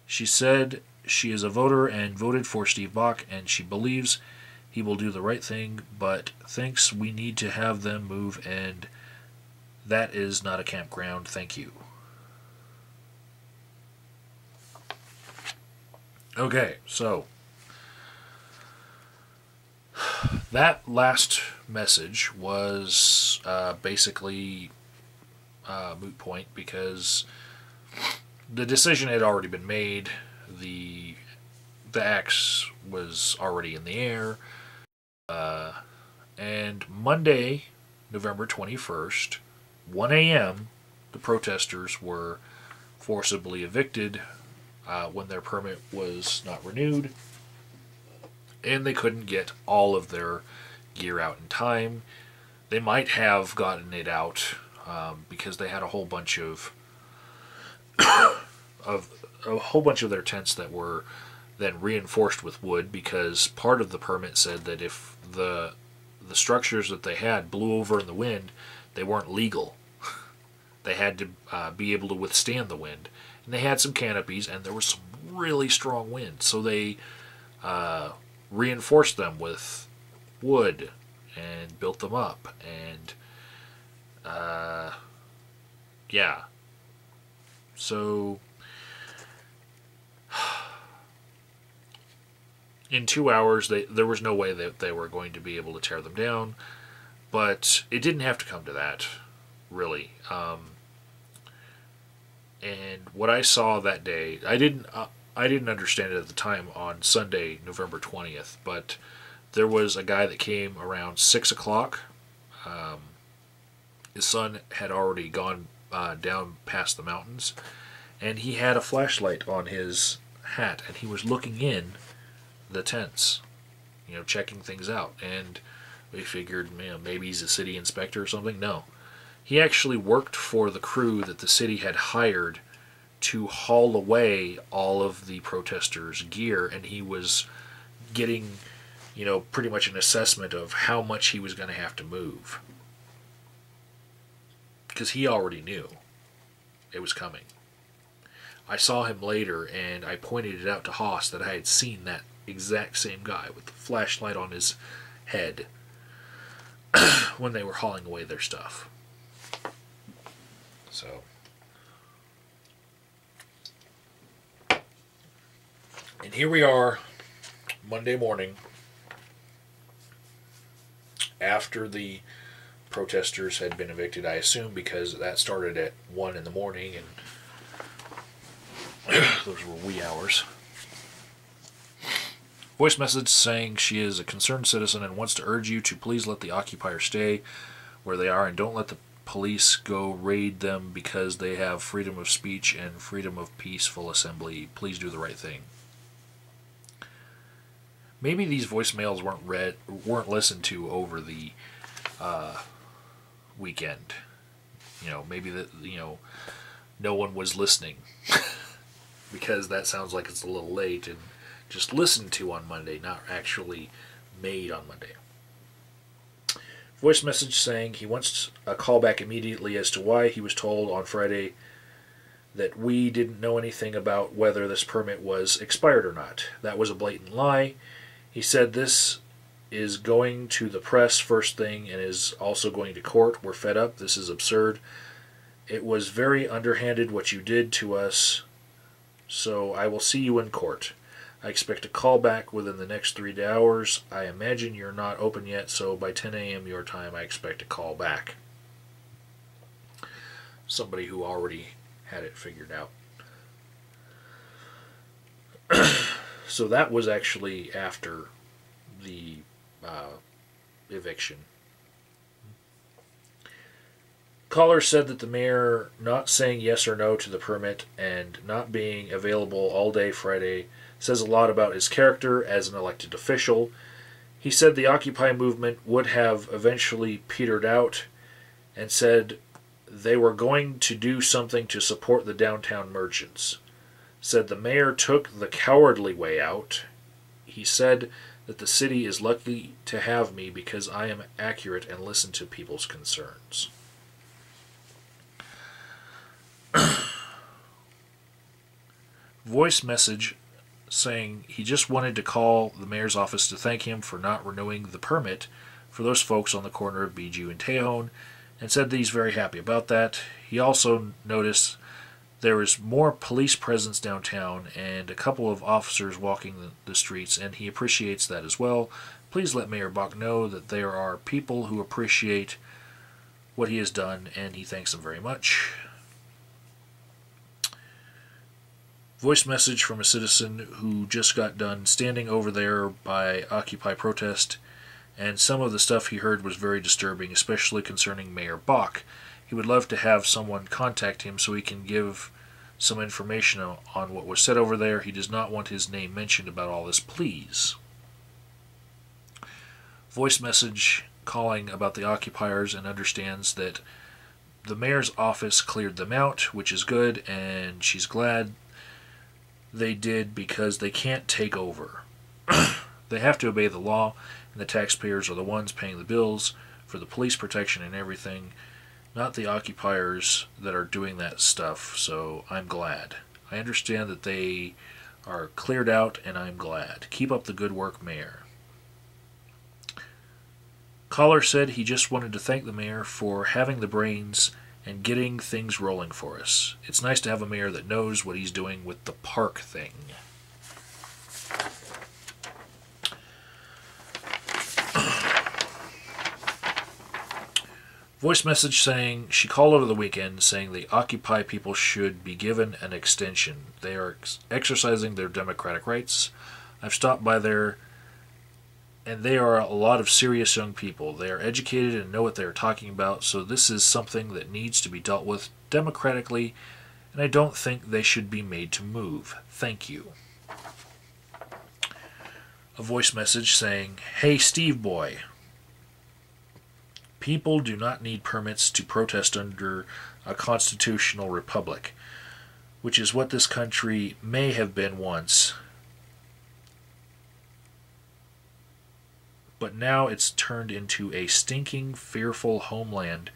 A: She said she is a voter and voted for Steve Bach and she believes he will do the right thing, but thinks we need to have them move and that is not a campground. Thank you. Okay, so that last message was basically a moot point because the decision had already been made. The axe was already in the air. And Monday, November 21st, 1 a.m., the protesters were forcibly evicted when their permit was not renewed, and they couldn't get all of their gear out in time. They might have gotten it out because they had a whole bunch of a whole bunch of their tents that were then reinforced with wood, because part of the permit said that if the structures that they had blew over in the wind, they weren't legal. They had to be able to withstand the wind. And they had some canopies, and there was some really strong wind, so they reinforced them with wood and built them up. And yeah, so in 2 hours, there was no way that they were going to be able to tear them down. But it didn't have to come to that, really. And what I saw that day, I didn't understand it at the time on Sunday, November 20th, but there was a guy that came around 6 o'clock. His son had already gone down past the mountains, and he had a flashlight on his hat, and he was looking in the tents, checking things out. And we figured, maybe he's a city inspector or something. No. He actually worked for the crew that the city had hired to haul away all of the protesters' gear, and he was getting, pretty much an assessment of how much he was going to have to move. Because he already knew it was coming. I saw him later, and I pointed it out to Haas that I had seen that exact same guy with the flashlight on his head when they were hauling away their stuff. So, and here we are, Monday morning, after the protesters had been evicted, I assume, because that started at 1 in the morning, and those were wee hours. Voice message saying she is a concerned citizen and wants to urge you to please let the occupiers stay where they are and don't let the police go raid them because they have freedom of speech and freedom of peaceful assembly. Please do the right thing. Maybe these voicemails weren't listened to over the weekend. Maybe no one was listening because that sounds like it's a little late and just listened to on Monday, not actually made on Monday. Voice message saying he wants a call back immediately as to why he was told on Friday that we didn't know anything about whether this permit was expired or not. That was a blatant lie. He said this is going to the press first thing and is also going to court. We're fed up. This is absurd. It was very underhanded what you did to us, so I will see you in court. I expect a call back within the next 3 hours. I imagine you're not open yet, so by 10 a.m. your time, I expect a call back. Somebody who already had it figured out. So that was actually after the eviction. Caller said that the mayor not saying yes or no to the permit and not being available all day Friday says a lot about his character as an elected official. He said the Occupy movement would have eventually petered out and said they were going to do something to support the downtown merchants. Said the mayor took the cowardly way out. He said that the city is lucky to have me because I am accurate and listen to people's concerns. Voice message saying he just wanted to call the mayor's office to thank him for not renewing the permit for those folks on the corner of Bijou and Tejon, and said that he's very happy about that. He also noticed there is more police presence downtown and a couple of officers walking the streets, and he appreciates that as well. Please let Mayor Bach know that there are people who appreciate what he has done, and he thanks them very much. Voice message from a citizen who just got done standing over there by Occupy protest, and some of the stuff he heard was very disturbing, especially concerning Mayor Bach. He would love to have someone contact him so he can give some information on what was said over there. He does not want his name mentioned about all this, please. Voice message calling about the occupiers and understands that the mayor's office cleared them out, which is good, and she's glad they did because they can't take over. They have to obey the law, and the taxpayers are the ones paying the bills for the police protection and everything, not the occupiers that are doing that stuff, so I'm glad. I understand that they are cleared out, and I'm glad. Keep up the good work, Mayor. Caller said he just wanted to thank the mayor for having the brains and getting things rolling for us. It's nice to have a mayor that knows what he's doing with the park thing. Voice message saying she called over the weekend saying the Occupy people should be given an extension. They are exercising their democratic rights. I've stopped by there, and they are a lot of serious young people. They are educated and know what they are talking about, so this is something that needs to be dealt with democratically, and I don't think they should be made to move. Thank you. A voice message saying, "Hey Steve boy, people do not need permits to protest under a constitutional republic, which is what this country may have been once. But now it's turned into a stinking, fearful homeland,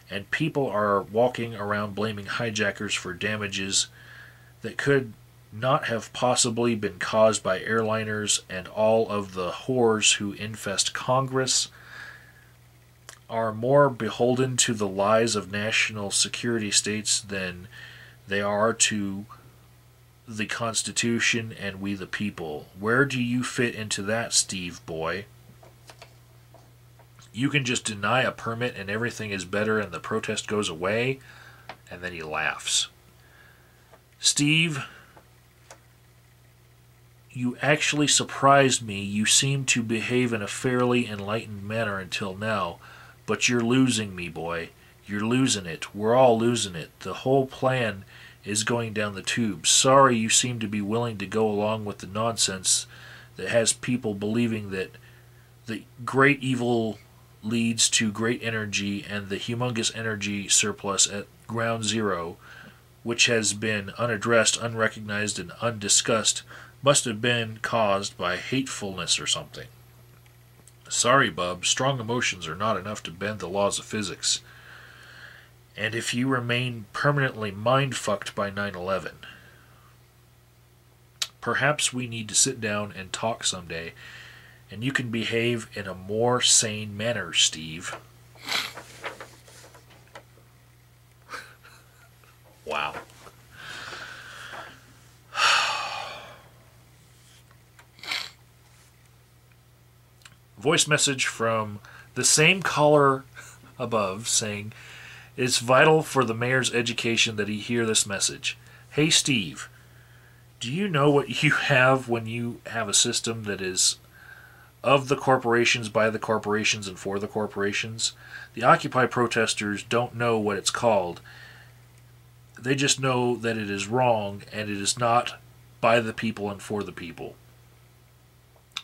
A: and people are walking around blaming hijackers for damages that could not have possibly been caused by airliners, and all of the whores who infest Congress are more beholden to the lies of national security states than they are to the Constitution and we the people. Where do you fit into that, Steve boy? You can just deny a permit and everything is better and the protest goes away?" And then he laughs. "Steve, you actually surprised me. You seem to behave in a fairly enlightened manner until now. But you're losing me, boy. You're losing it. We're all losing it. The whole plan is going down the tubes. Sorry you seem to be willing to go along with the nonsense that has people believing that the great evil leads to great energy, and the humongous energy surplus at ground zero, which has been unaddressed, unrecognized, and undiscussed, must have been caused by hatefulness or something. Sorry, bub, strong emotions are not enough to bend the laws of physics. And if you remain permanently mind-fucked by 9/11, perhaps we need to sit down and talk someday, and you can behave in a more sane manner, Steve." Wow. Voice message from the same caller above saying, "It's vital for the mayor's education that he hear this message. Hey Steve, do you know what you have when you have a system that is of the corporations, by the corporations, and for the corporations? The Occupy protesters don't know what it's called. They just know that it is wrong, and it is not by the people and for the people.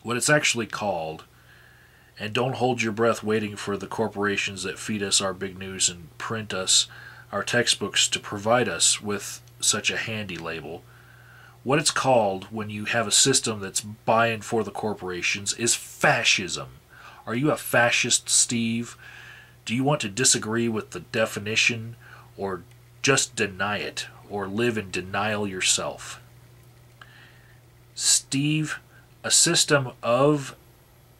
A: What it's actually called, and don't hold your breath waiting for the corporations that feed us our big news and print us our textbooks to provide us with such a handy label. What it's called when you have a system that's by and for the corporations is fascism. Are you a fascist, Steve? Do you want to disagree with the definition, or just deny it, or live in denial yourself? Steve, a system of,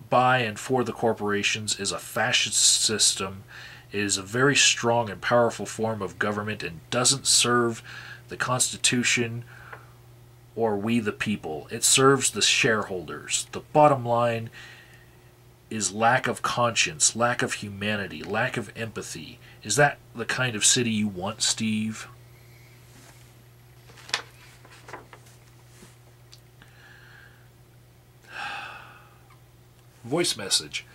A: by, and for the corporations is a fascist system. It is a very strong and powerful form of government and doesn't serve the Constitution or we the people. It serves the shareholders. The bottom line is lack of conscience, lack of humanity, lack of empathy. Is that the kind of city you want, Steve?" Voice message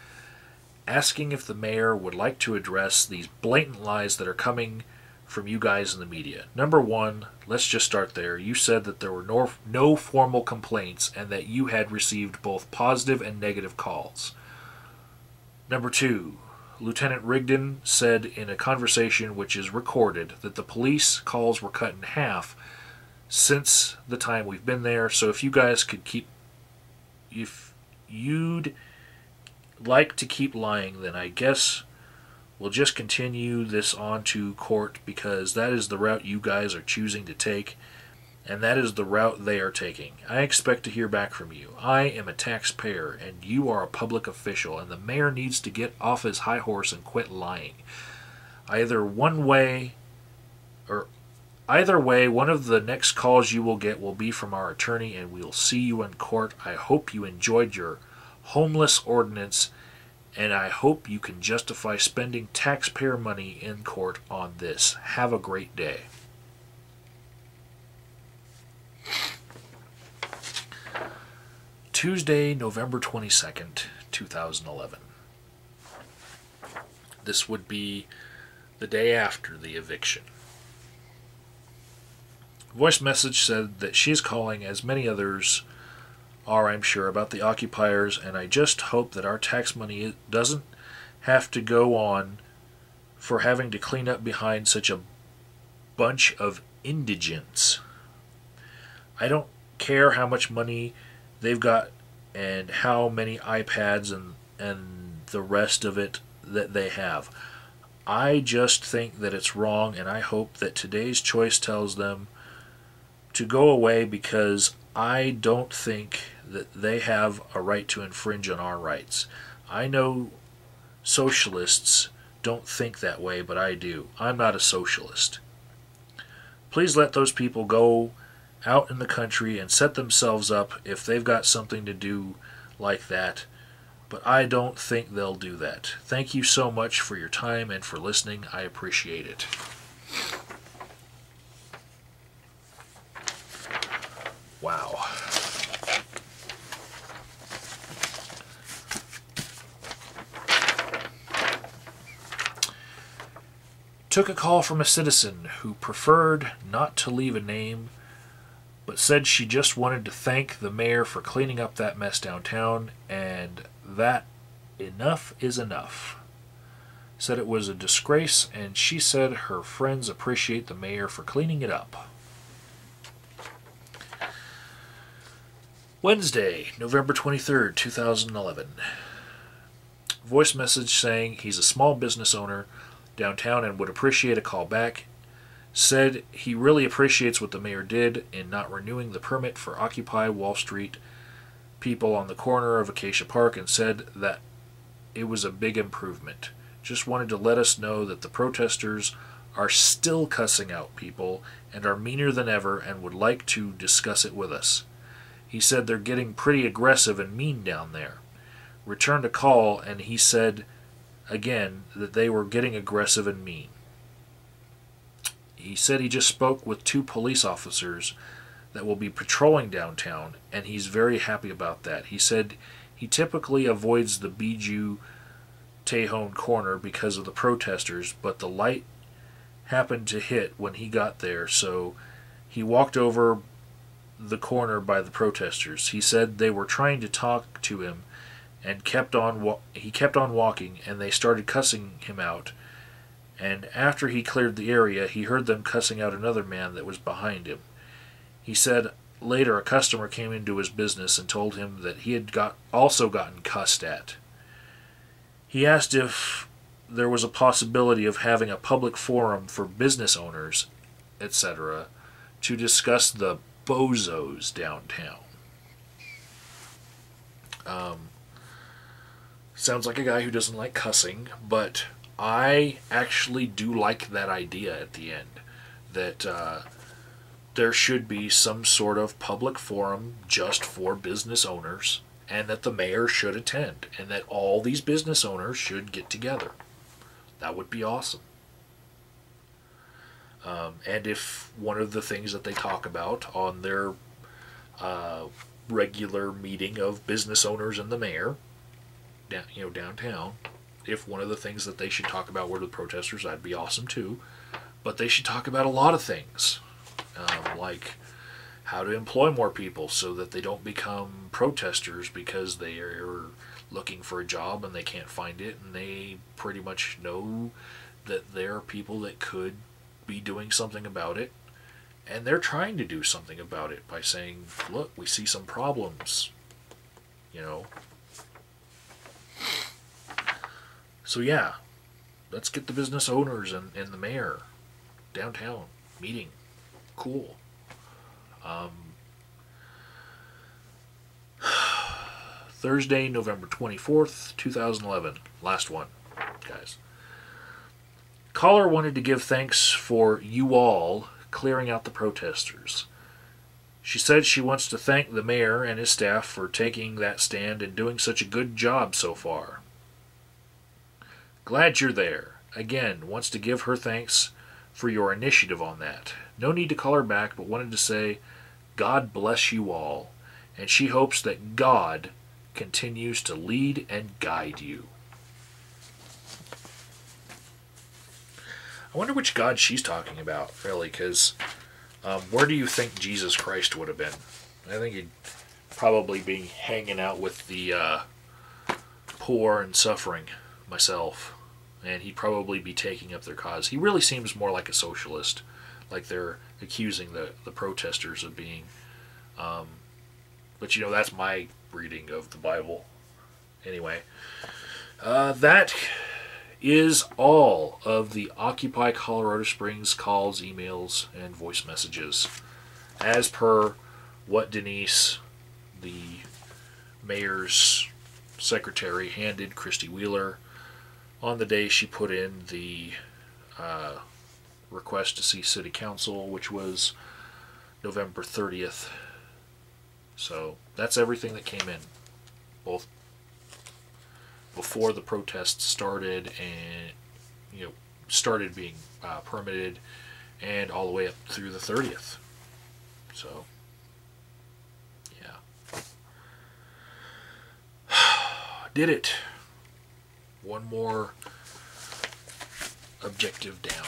A: asking if the mayor would like to address these blatant lies that are coming from you guys in the media. Number one, let's just start there. You said that there were no formal complaints and that you had received both positive and negative calls. Number two, Lieutenant Rigdon said in a conversation which is recorded that the police calls were cut in half since the time we've been there. So if you guys could keep, if you'd like to keep lying, then I guess we'll just continue this on to court, because that is the route you guys are choosing to take, and that is the route they are taking. I expect to hear back from you. I am a taxpayer, and you are a public official, and the mayor needs to get off his high horse and quit lying. Either way, one of the next calls you will get will be from our attorney, and we'll see you in court. I hope you enjoyed your homeless ordinance, and I hope you can justify spending taxpayer money in court on this. Have a great day. Tuesday, November 22nd, 2011. This would be the day after the eviction. Voice message said that she is calling, as many others are, I'm sure, about the occupiers, and I just hope that our tax money doesn't have to go on for having to clean up behind such a bunch of indigents. I don't care how much money they've got and how many iPads and the rest of it that they have. I just think that it's wrong, and I hope that today's choice tells them to go away, because I don't think that they have a right to infringe on our rights. I know socialists don't think that way, but I do. I'm not a socialist. Please let those people go out in the country and set themselves up if they've got something to do like that, but I don't think they'll do that. Thank you so much for your time and for listening. I appreciate it. Wow. Took a call from a citizen who preferred not to leave a name, but said she just wanted to thank the mayor for cleaning up that mess downtown, and that enough is enough. Said it was a disgrace, and she said her friends appreciate the mayor for cleaning it up. Wednesday, November 23rd, 2011. Voice message saying he's a small business owner downtown and would appreciate a call back. Said he really appreciates what the mayor did in not renewing the permit for Occupy Wall Street people on the corner of Acacia Park, and said that it was a big improvement. Just wanted to let us know that the protesters are still cussing out people and are meaner than ever, and would like to discuss it with us. He said they're getting pretty aggressive and mean down there. Returned a call, and he said again that they were getting aggressive and mean. He said he just spoke with 2 police officers that will be patrolling downtown, and he's very happy about that. He said he typically avoids the Bijou Tejon corner because of the protesters, but the light happened to hit when he got there, so he walked over the corner by the protesters. He said they were trying to talk to him, and he kept on walking, and they started cussing him out. And after he cleared the area, he heard them cussing out another man that was behind him. He said later a customer came into his business and told him that he had also gotten cussed at. He asked if there was a possibility of having a public forum for business owners, etc., to discuss the bozos downtown. Sounds like a guy who doesn't like cussing, but I actually do like that idea at the end, that there should be some sort of public forum just for business owners, and that the mayor should attend, and that all these business owners should get together. That would be awesome. And if one of the things that they talk about on their regular meeting of business owners and the mayor, downtown, if one of the things that they should talk about were the protesters, that'd be awesome too. But they should talk about a lot of things, like how to employ more people so that they don't become protesters because they are looking for a job and they can't find it, and they pretty much know that there are people that could be doing something about it, And they're trying to do something about it by saying, look, we see some problems, you know. So yeah, let's get the business owners and the mayor downtown meeting. Cool. Thursday, November 24th, 2011. Last one, guys. Caller wanted to give thanks for you all clearing out the protesters. She said she wants to thank the mayor and his staff for taking that stand and doing such a good job so far. Glad you're there. Again, wants to give her thanks for your initiative on that. No need to call her back, but wanted to say, God bless you all, and she hopes that God continues to lead and guide you. I wonder which God she's talking about, really, because where do you think Jesus Christ would have been? I think he'd probably be hanging out with the poor and suffering myself, and he'd probably be taking up their cause. He really seems more like a socialist, like they're accusing the protesters of being. But, you know, that's my reading of the Bible. Anyway, that is all of the Occupy Colorado Springs calls, emails, and voice messages, as per what Denise, the mayor's secretary, handed Christy Wheeler on the day she put in the request to see City Council, which was November 30th. So that's everything that came in, both before the protests started and, you know, started being permitted, and all the way up through the 30th. So, yeah. Did it. One more objective down.